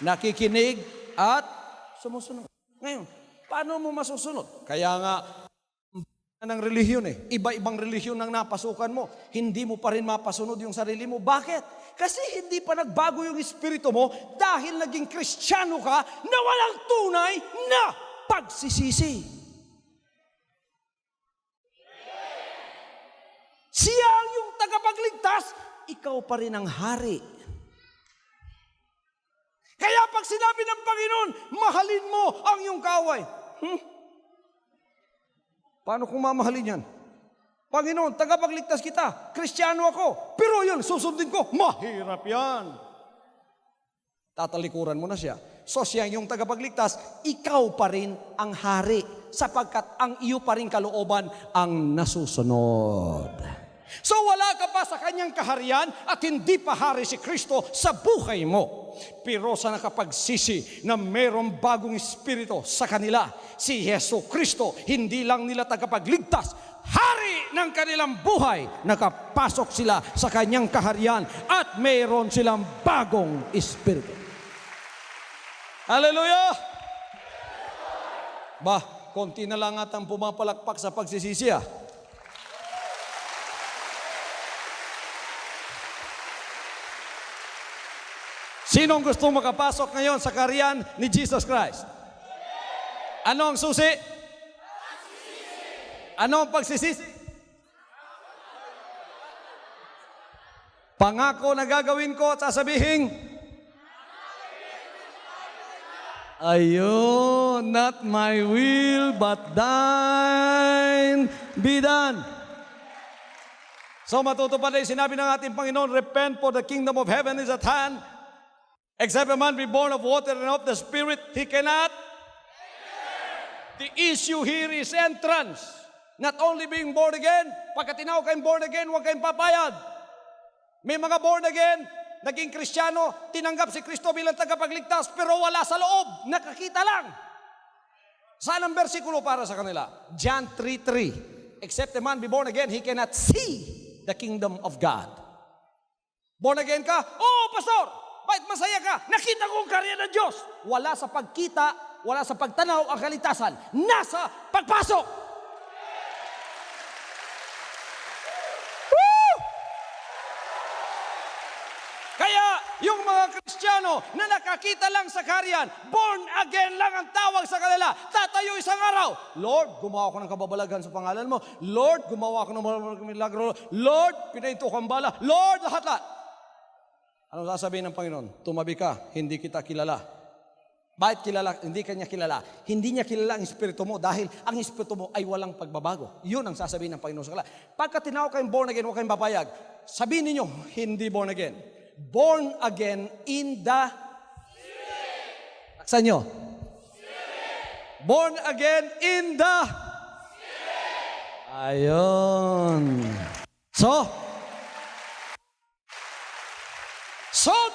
Nakikinig at sumusunod. Ngayon, paano mo masusunod? Kaya nga, ng relihiyon iba-ibang relihiyon ang napasukan mo, hindi mo pa rin mapasunod yung sarili mo. Bakit? Kasi hindi pa nagbago yung espiritu mo dahil naging Kristiyano ka na walang tunay na pagsisisi. Siya yung tagapagligtas, ikaw pa rin ang hari. Kaya pag sinabi ng Panginoon, mahalin mo ang iyong kaaway. Paano kung mamahalin yan? Panginoon, tagapagligtas kita. Kristiyano ako. Pero yun, susundin ko. Mahirap yan. Tatalikuran mo na siya. So siya yung tagapagligtas, ikaw pa rin ang hari. Sapagkat ang iyo pa rin kalooban ang nasusunod. So wala ka pa sa kanyang kaharian at hindi pa hari si Kristo sa buhay mo. Pero sa nakapagsisi na mayroong bagong espiritu sa kanila, si Yesu Kristo, hindi lang nila tagapagligtas, hari ng kanilang buhay, nakapasok sila sa kanyang kaharian at mayroon silang bagong espiritu. Hallelujah! Konti na lang at ang pumapalakpak sa pagsisisi. Sinong gustong makapasok ngayon sa kaharian ni Jesus Christ? Ano ang susi? Ano ang pagsisisi? Pangako na gagawin ko at sasabihin, ayun, not my will, but thine be done. So matutupad na yung sinabi ng ating Panginoon, repent for the kingdom of heaven is at hand. Except a man be born of water and of the Spirit, he cannot. The issue here is entrance. Not only being born again, pagka tinawag kayong born again, huwag kayong papayad. May mga born again, naging Kristiyano, tinanggap si Kristo bilang tagapagligtas, pero wala sa loob, nakakita lang. Saan ang bersikulo para sa kanila? John 3:3. Except a man be born again, he cannot see the kingdom of God. Born again ka? Oo, pastor! Bakit masaya ka? Nakita ko ang karya ng Diyos. Wala sa pagkita, wala sa pagtanaw ang kaligtasan. Nasa pagpasok! Woo! Kaya yung mga Kristiyano na nakakita lang sa karyan, born again lang ang tawag sa kanila. Tatayo isang araw. Lord, gumawa ko ng kababalaghan sa pangalan mo. Lord, gumawa ko ng milagro. Lord, pinahinto ko ang bala. Lord, lahat-lahat. Ano sasabihin ng Panginoon? Tumabi ka, hindi kita kilala. Bakit kilala? Hindi kanya kilala. Hindi niya kilala ang espiritu mo dahil ang espiritu mo ay walang pagbabago. Yun ang sasabihin ng Panginoon sa kanila. Pagka tinawag kayong born again, huwag kayong papayag. Sabihin ninyo, hindi born again. Born again in the Spirit. Laksan nyo. Spirit. Born again in the Spirit. Ayun. So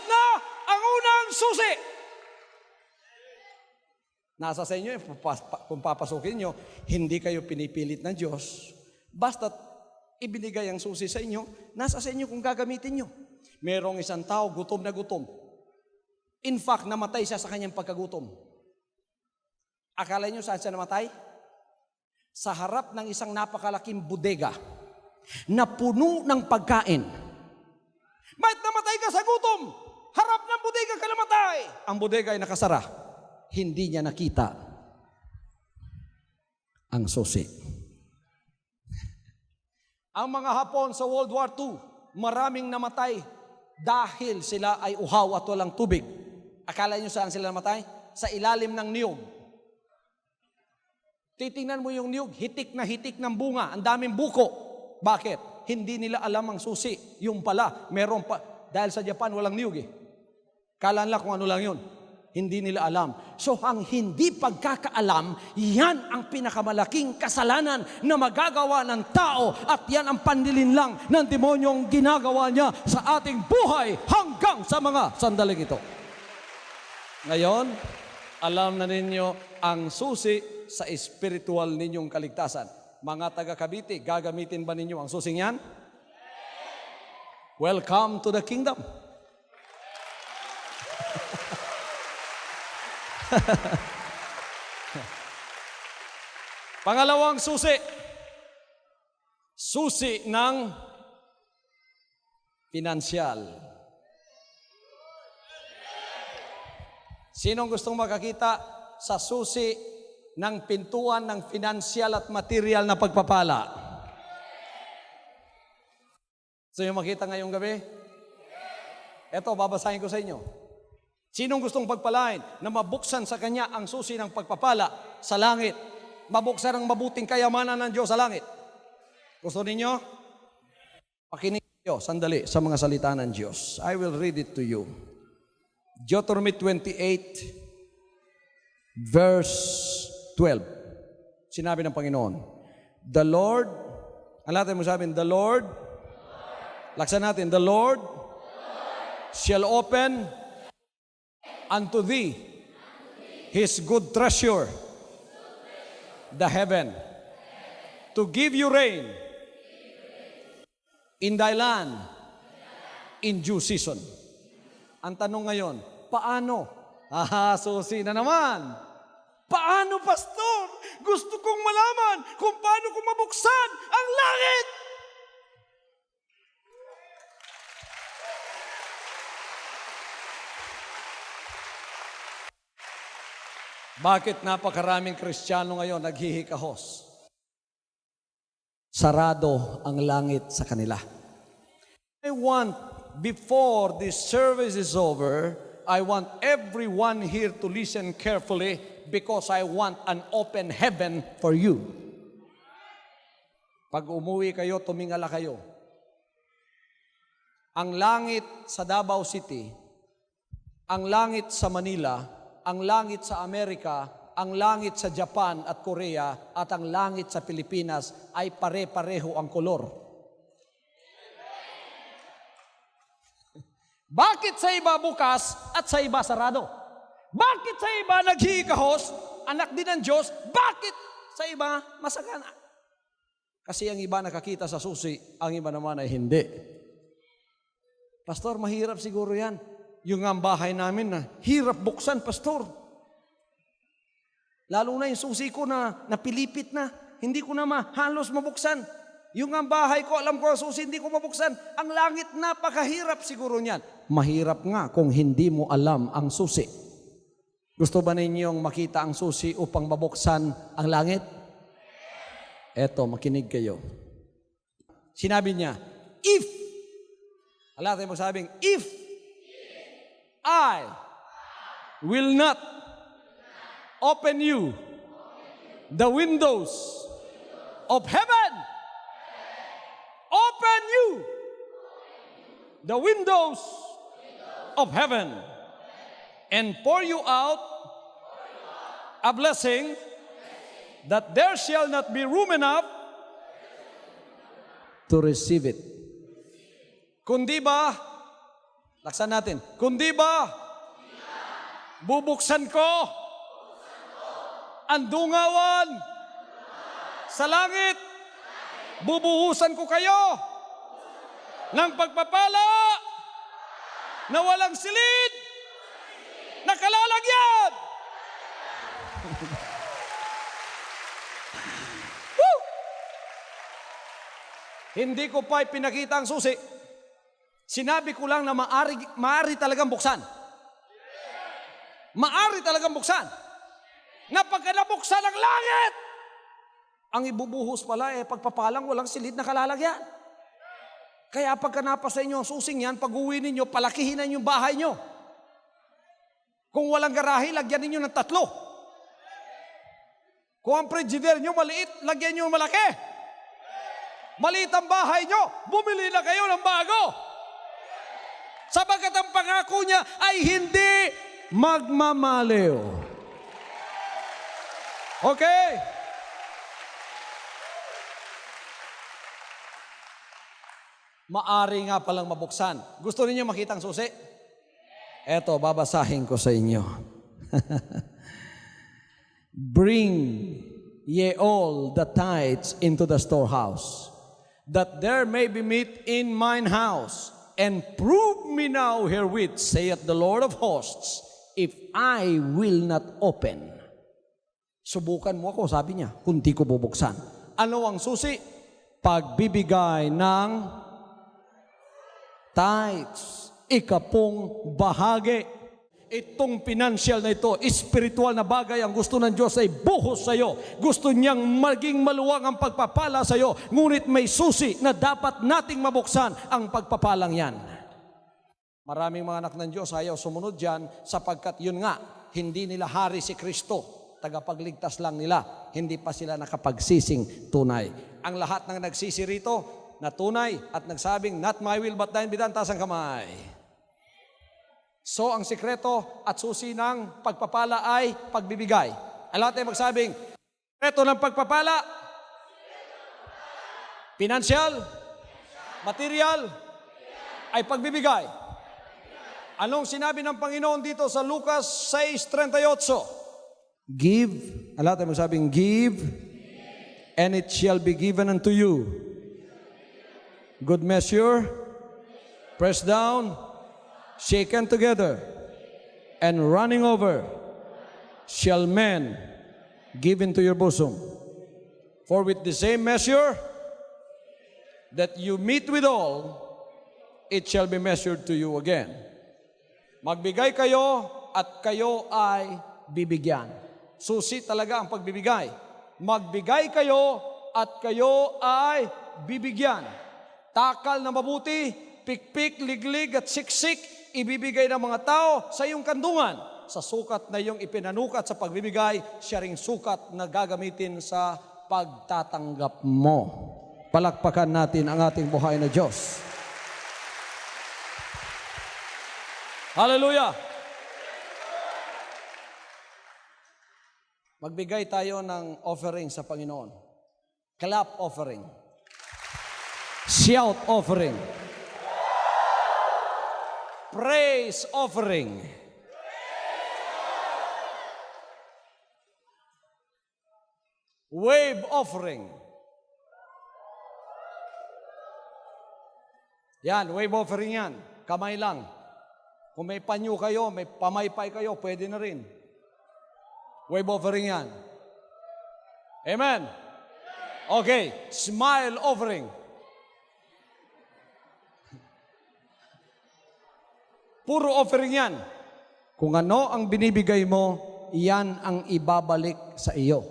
na ang unang susi. Nasa sa inyo, kung papasukin nyo, hindi kayo pinipilit ng Diyos. Basta ibinigay ang susi sa inyo, nasa sa inyo kung gagamitin nyo. Merong isang tao, gutom na gutom. In fact, namatay siya sa kanyang pagkagutom. Akala nyo saan siya namatay? Sa harap ng isang napakalaking bodega na puno ng pagkain. Bakit namatay ka sa gutom? Harap ng bodega ka namatay. Ang bodega ay nakasara. Hindi niya nakita ang susi. Ang mga Hapon sa World War II, maraming namatay dahil sila ay uhaw at walang tubig. Akala niyo saan sila namatay? Sa ilalim ng niyog. Titingnan mo yung niyog, hitik ng bunga, ang daming buko. Bakit? Hindi nila alam ang susi. Yung pala, meron pa. Dahil sa Japan, walang niyog eh. Kala nila kung ano lang yun. Hindi nila alam. So, ang hindi pagkakaalam, yan ang pinakamalaking kasalanan na magagawa ng tao at yan ang panlilinlang ng demonyong ginagawa niya sa ating buhay hanggang sa mga sandaling ito. Ngayon, alam na ninyo ang susi sa spiritual ninyong kaligtasan. Mga taga Cavite, gagamitin ba ninyo ang susing yan? Welcome to the kingdom. Pangalawang susi. Susi ng pinansyal. Sinong gustong makakita sa susi ng pintuan ng pinansyal at material na pagpapala? So yung makita ngayong gabi? Ito, babasahin ko sa inyo. Sinong gustong pagpalain na mabuksan sa kanya ang susi ng pagpapala sa langit? Mabuksan ang mabuting kayamanan ng Diyos sa langit. Gusto ninyo? Pakinig niyo sandali sa mga salita ng Diyos. I will read it to you. Deuteronomy 28, verse 12. Sinabi ng Panginoon, the Lord, ang natin mo sabihin, the Lord, laksan natin, the Lord shall open unto thee His good treasure, the heaven, to give you rain in thy land in due season. Ang tanong ngayon, paano? Susi na naman. Paano, pastor? Gusto kong malaman kung paano ko mabuksan ang langit. Bakit napakaraming Kristiyano ngayon naghihikahos? Sarado ang langit sa kanila. I want, before this service is over, I want everyone here to listen carefully because I want an open heaven for you. Pag umuwi kayo, tumingala kayo. Ang langit sa Davao City, ang langit sa Manila, ang langit sa Amerika, ang langit sa Japan at Korea, at ang langit sa Pilipinas ay pare-pareho ang kolor. Bakit sa iba bukas at sa iba sarado? Bakit sa iba naghihikahos, anak din ng Diyos? Bakit sa iba masagana? Kasi ang iba nakakita sa susi, ang iba naman ay hindi. Pastor, mahirap siguro yan. Yung ang bahay namin na hirap buksan, Pastor. Lalo na yung susi ko na napilipit na. Hindi ko na halos mabuksan. Yung ang bahay ko, alam ko ang susi, hindi ko mabuksan. Ang langit, napakahirap siguro niyan. Mahirap nga kung hindi mo alam ang susi. Gusto ba ninyong makita ang susi upang mabuksan ang langit? Eto, makinig kayo. Sinabi niya, if, alam tayo magsabing, if I will not open you the windows of heaven, open you the windows of heaven, and pour you out a blessing that there shall not be room enough to receive it. Kundi ba, laksan natin, kundi ba, bubuksan ko ang dungawan sa langit, bubuhusan ko kayo ng pagpapala na walang silid, na kalalagyan. Woo! Hindi ko pa pinakita ang susi. Sinabi ko lang na maari talagang buksan. Maari talagang buksan. Na pagka nabuksan ang langit, ang ibubuhos pala pagpapalang walang silid na kalalagyan. Kaya pagka napasa inyo ang susing yan, pag-uwi ninyo, palakihin na yung bahay nyo. Kung walang garahe, lagyan ninyo ng 3. Kung ang frigidaire nyo maliit, lagyan nyo malaki. Maliit ang bahay nyo, bumili na kayo ng bago. Sabagat ang pangako niya ay hindi magmamaliw. Okay? Maari nga palang mabuksan. Gusto niyo makita ang susi? Eto, babasahin ko sa inyo. Bring ye all the tithes into the storehouse, that there may be meat in mine house. And prove me now herewith, saith the Lord of hosts, if I will not open. Subukan mo ako, sabi niya, kung di ko bubuksan. Ano ang susi? Pagbibigay ng tithes, 10 bahagi. Itong financial na ito, espiritual na bagay, ang gusto ng Diyos ay buhos sa iyo. Gusto niyang maging maluwang ang pagpapala sa iyo. Ngunit may susi na dapat nating mabuksan ang pagpapalang yan. Maraming mga anak ng Diyos ayaw sumunod dyan sapagkat yun nga, hindi nila hari si Kristo. Tagapagligtas lang nila. Hindi pa sila nakapagsising tunay. Ang lahat ng nagsisi rito na tunay at nagsabing, not my will but thine be done, taas ang kamay. So, ang sikreto at susi ng pagpapala ay pagbibigay. Ang lahat ay magsabing, sikreto ng pagpapala, financial, material, ay pagbibigay. Anong sinabi ng Panginoon dito sa Lucas 6:38? Give, ang lahat ay magsabing, give, and it shall be given unto you. Good measure, pressed down, shaken together, and running over, shall men give into your bosom. For with the same measure that you meet withal, it shall be measured to you again. Magbigay kayo at kayo ay bibigyan. Susi talaga ang pagbibigay. Magbigay kayo at kayo ay bibigyan. Takal na mabuti, pikpik, liglig at siksik, ibibigay ng mga tao sa iyong kandungan. Sa sukat na iyong ipinanukat sa pagbibigay, siya ring sukat na gagamitin sa pagtatanggap mo. Palakpakan natin ang ating buhay na Diyos. Hallelujah! Magbigay tayo ng offering sa Panginoon. Clap offering. Shout offering. Praise offering. Wave offering. Yan, wave offering yan. kamay lang. Kung may panyo kayo, may pamaypay kayo, pwede na rin. Wave offering yan. Amen? Okay, smile offering. Puro offering yan. Kung ano ang binibigay mo, yan ang ibabalik sa iyo.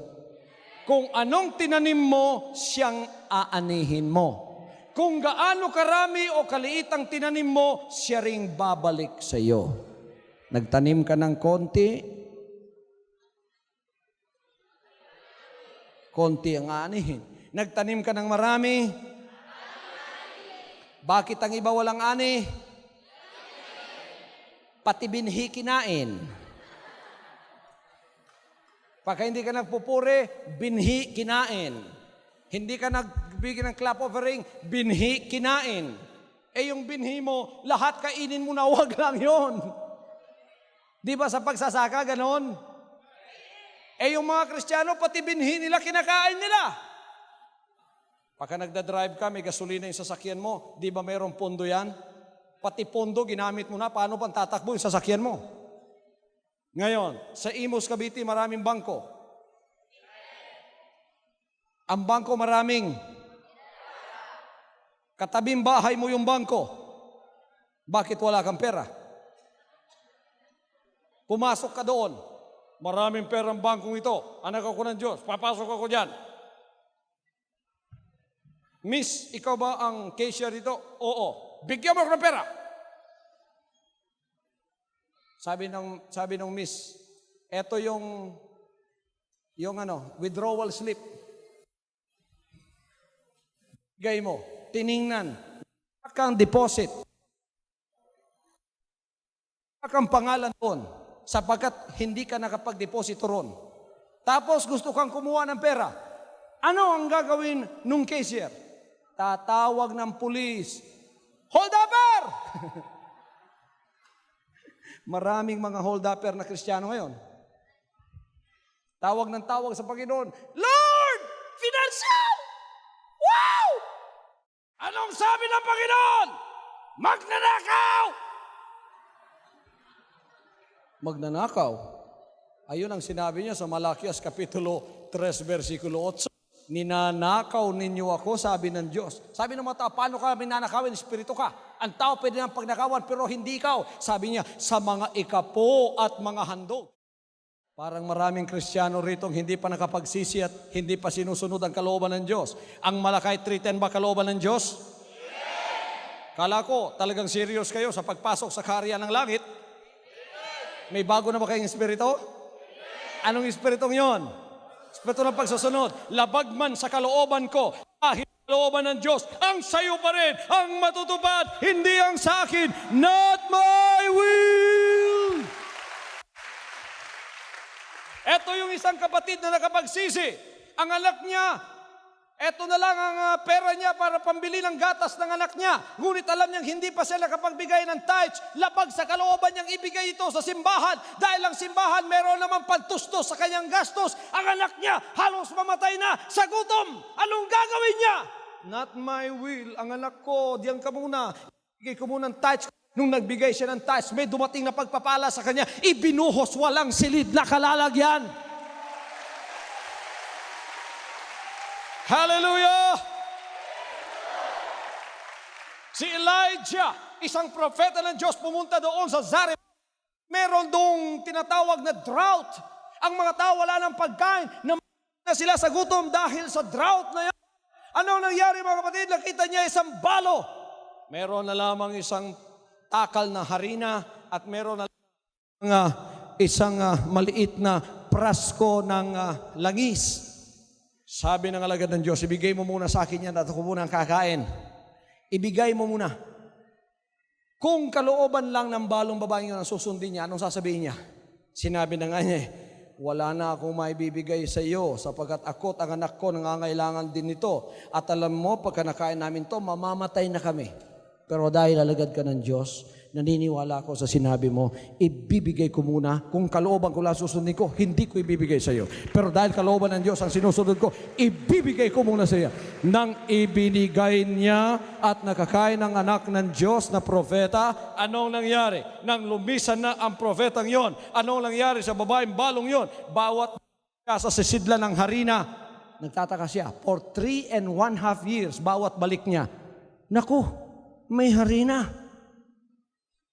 Kung anong tinanim mo, siyang aanihin mo. Kung gaano karami o kaliit ang tinanim mo, siya ring babalik sa iyo. Nagtanim ka ng konti ang aanihin. Nagtanim ka ng marami, bakit ang iba walang ani? Pati binhi kinain. Pagka hindi ka nagpupuri, binhi kinain. Hindi ka nagbigay ng clap offering, binhi kinain. Yung binhi mo, lahat kainin mo na, wag lang yon. Di ba sa pagsasaka, ganon? Yung mga Kristiyano, pati binhi nila, kinakain nila. Pagka nagdadrive ka, may gasolina yung sasakyan mo, di ba mayroong pondo yan? Pati pondo, ginamit mo na, paano pang tatakbo yung sasakyan mo? Ngayon, sa Imus, Cavite, maraming bangko. Ang bangko maraming. Katabing bahay mo yung bangko. Bakit wala kang pera? Pumasok ka doon. Maraming perang bangkong ito. Anak ako ng Diyos. Papasok ako dyan. Miss, ikaw ba ang cashier dito? Oo. Bigyan mo ako ng pera. Sabi ng miss, eto yung withdrawal slip. Bigay mo, tiningnan, kang deposit. Kang pangalan doon, sapagkat hindi ka nakapag-deposito ron. Tapos gusto kang kumuha ng pera. Ano ang gagawin nung cashier? Tatawag ng pulis. Hold upper! Maraming mga hold upper na Kristiyano ngayon. Tawag ng tawag sa Panginoon, Lord! Financial! Wow! Anong sabi ng Panginoon? Magnanakaw! Magnanakaw? Ayun ang sinabi niya sa Malakias Kapitulo 3, versikulo 8. Ninanakaw ninyo ako, sabi ng Diyos. Sabi ng mga tao, paano ka minanakawin? Espiritu ka. Ang tao pwede ng pagnakawan, pero hindi ikaw. Sabi niya, sa mga ikapo at mga handog. Parang maraming Kristiyano rito hindi pa nakapagsisi at hindi pa sinusunod ang kalooban ng Diyos. Ang Malakay 3:10 ba kalooban ng Diyos? Yes! Kala ko, talagang serious kayo sa pagpasok sa kaharian ng langit. May bago na ba kayong espiritu? Anong espiritong yon? Espiritu ng pagsusunod. Labag man sa kalooban ko, dahil kalooban ng Diyos, ang sayo pa rin, ang matutupad, hindi ang sa akin, not my will. Ito yung isang kapatid na nakapagsisi. Ang anak niya, eto na lang ang pera niya para pambili ng gatas ng anak niya. Ngunit alam niyang hindi pa siya nakapagbigay ng tithes. Labag sa kalooban niyang ibigay ito sa simbahan. Dahil ang simbahan meron naman pagtustos sa kanyang gastos. Ang anak niya halos mamatay na sa gutom. Anong gagawin niya? Not my will. Ang anak ko, diyan ka muna. Ibigay ko muna ng tithes. Nung nagbigay siya ng tithes, may dumating na pagpapala sa kanya. Ibinuhos, walang silid na kalalagyan. Hallelujah! Si Elijah, isang propeta ng Diyos, pumunta doon sa Zarephath. Meron doong tinatawag na drought. Ang mga tao wala ng pagkain, na sila sa gutom dahil sa drought na yan. Ano nangyari mga kapatid? Nakita niya isang balo. Meron na lamang isang takal na harina at meron na lamang isang maliit na prasko ng langis. Sabi ng alagad ng Diyos, ibigay mo muna sa akin yan at ako muna ang kakain. Ibigay mo muna. Kung kalooban lang ng balong babaeng yun ang susundin niya, anong sasabihin niya? Sinabi na nga niya, wala na akong maibibigay sa iyo sapagkat ako at ang anak ko nangangailangan din nito. At alam mo, pagka nakain namin to, mamamatay na kami. Pero dahil alagad ka ng Diyos, naniniwala ako sa sinabi mo, ibibigay ko muna. Kung kalooban ko lang susundin ko, hindi ko ibibigay sa iyo. Pero dahil kalooban ng Diyos ang sinusunod ko, ibibigay ko muna sa iyo. Nang ibinigay niya at nakakain ng anak ng Diyos na propeta, anong nangyari? Nang lumisan na ang propetang yon, anong nangyari sa babaeng balong yon? Bawat sa sisidla ng harina, nagtataka siya, for 3.5 years, bawat balik niya, naku, may harina.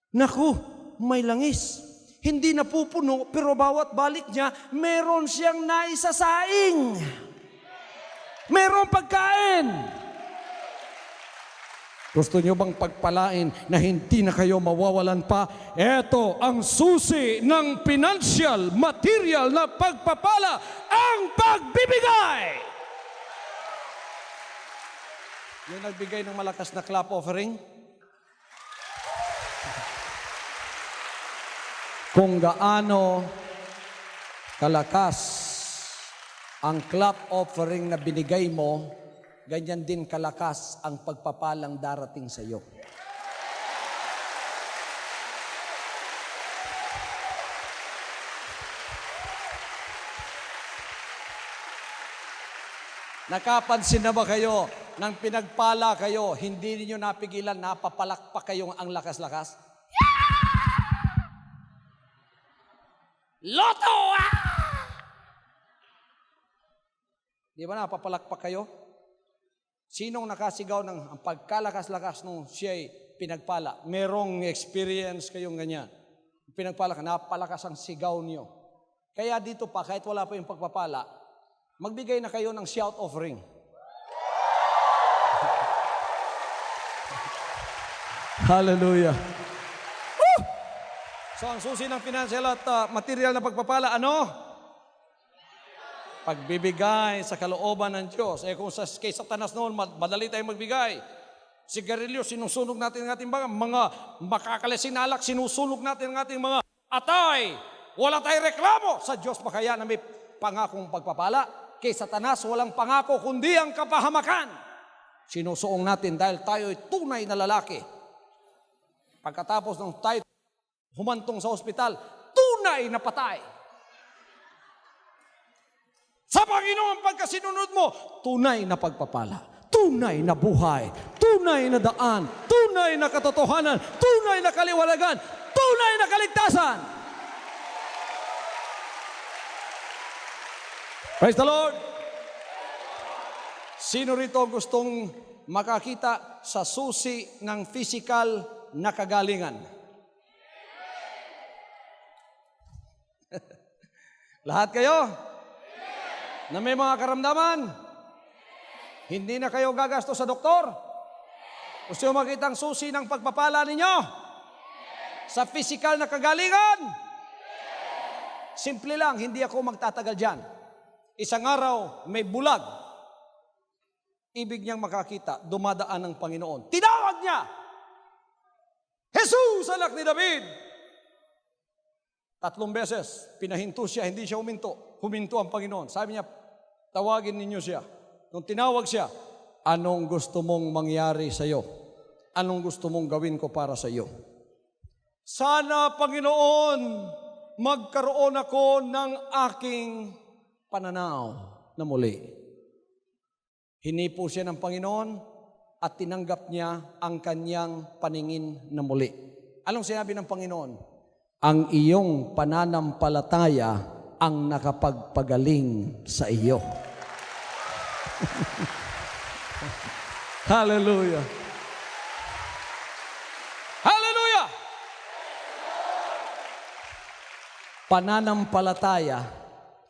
Naku, may langis. Hindi napupuno, pero bawat balik niya, meron siyang naisasaing. Meron pagkain. Gusto niyo bang pagpalain na hindi na kayo mawawalan pa? Ito ang susi ng financial, material na pagpapala, ang pagbibigay. Yung nagbigay ng malakas na clap offering, kung gaano kalakas ang clap offering na binigay mo, ganyan din kalakas ang pagpapalang darating sa iyo. Nakapansin na ba kayo, nang pinagpala kayo, hindi niyo napigilan, napapalakpak kayong ang lakas-lakas? Loto! Di ba napapalakpak kayo? Sinong nakasigaw ng ang pagkalakas-lakas nung siya'y pinagpala? Merong experience kayong ganyan. Pinagpala ka, napalakas ang sigaw niyo. Kaya dito pa, kahit wala pa yung pagpapala, magbigay na kayo ng shout offering. Hallelujah. Woo! So ang susi ng financial at material na pagpapala, ano? Pagbibigay sa kalooban ng Diyos. Kung kay Satanas noon, madali tayong magbigay. Sigarilyo, sinusunog natin ang ating mga makakalasin na alak, sinusunog natin ang ating mga atay. Wala tayong reklamo. Sa Diyos pa kaya na may pangakong pagpapala? Kay Satanas, walang pangako, kundi ang kapahamakan. Sinusuong natin dahil tayo ay tunay na lalaki. Pagkatapos ng tayo humantong sa ospital, tunay na patay. Sa Panginoon, pagkasinunod mo, tunay na pagpapala, tunay na buhay, tunay na daan, tunay na katotohanan, tunay na kaliwanagan, tunay na kaligtasan. Praise the Lord! Sino rito gustong makakita sa susi ng physical na kagalingan? Lahat kayo? Na may mga karamdaman? Hindi na kayo gagasto sa doktor? Gusto nyo makita ang susi ng pagpapala ninyo? Sa physical na kagalingan? Simple lang, hindi ako magtatagal dyan. Isang araw, may bulag. Ibig niyang makakita, dumadaan ng Panginoon. Tinawag niya! Jesus, anak ni David! 3 beses, pinahinto siya, hindi siya huminto. Huminto ang Panginoon. Sabi niya, tawagin ninyo siya. Nung tinawag siya, anong gusto mong mangyari sa iyo? Anong gusto mong gawin ko para sa iyo? Sana, Panginoon, magkaroon ako ng aking pananaw na muli. Hinipo siya ng Panginoon at tinanggap niya ang kanyang paningin na muli. Anong sinabi ng Panginoon? Ang iyong pananampalataya ang nakapagpagaling sa iyo. Hallelujah. Hallelujah! Pananampalataya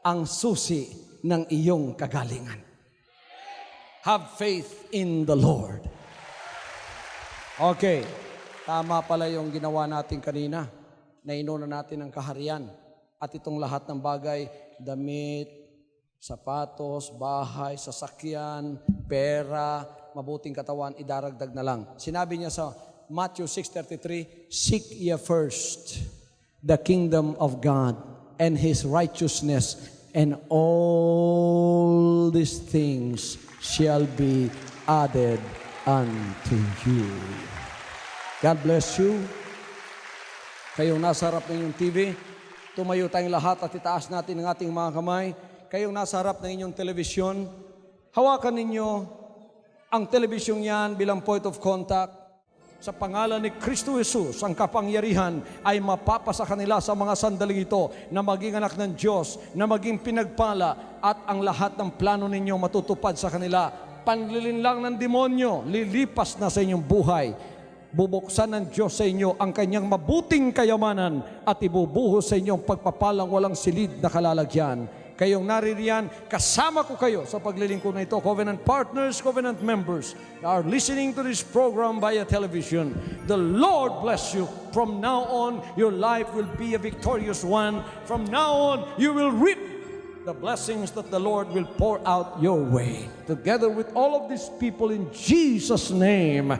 ang susi ng iyong kagalingan. Have faith in the Lord. Okay. Tama pala yung ginawa natin kanina. Nainuna natin ang kaharian. At itong lahat ng bagay, damit, sapatos, bahay, sasakyan, pera, mabuting katawan, idaragdag na lang. Sinabi niya sa Matthew 6:33, seek ye first the kingdom of God and His righteousness, and all these things shall be added unto you. God bless you. Kayong nasa harap ng inyong TV, tumayo tayong lahat at itaas natin ang ating mga kamay. Kayong nasa harap ng inyong telebisyon, hawakan ninyo ang telebisyon yan bilang point of contact. Sa pangalan ni Kristo Jesus, ang kapangyarihan ay mapapasa kanila sa mga sandaling ito na maging anak ng Diyos, na maging pinagpala at ang lahat ng plano ninyo matutupad sa kanila. Panlilinlang ng demonyo, lilipas na sa inyong buhay. Bubuksan ng Diyos sa inyo ang kanyang mabuting kayamanan at ibubuhos sa inyong pagpapalang walang silid na kalalagyan. Kayong naririyan, kasama ko kayo sa paglilingkod na ito, covenant partners, covenant members that are listening to this program via television. The Lord bless you. From now on, your life will be a victorious one. From now on, you will reap the blessings that the Lord will pour out your way. Together with all of these people in Jesus' name,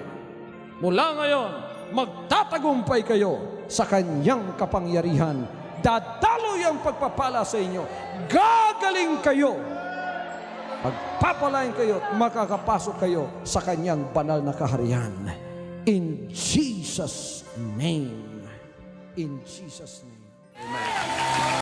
mula ngayon, magtatagumpay kayo sa kanyang kapangyarihan. Dadaloy ang pagpapala sa inyo. Gagaling kayo. Pagpapalain kayo at makakapasok kayo sa kanyang banal na kaharian. In Jesus' name. In Jesus' name. Amen.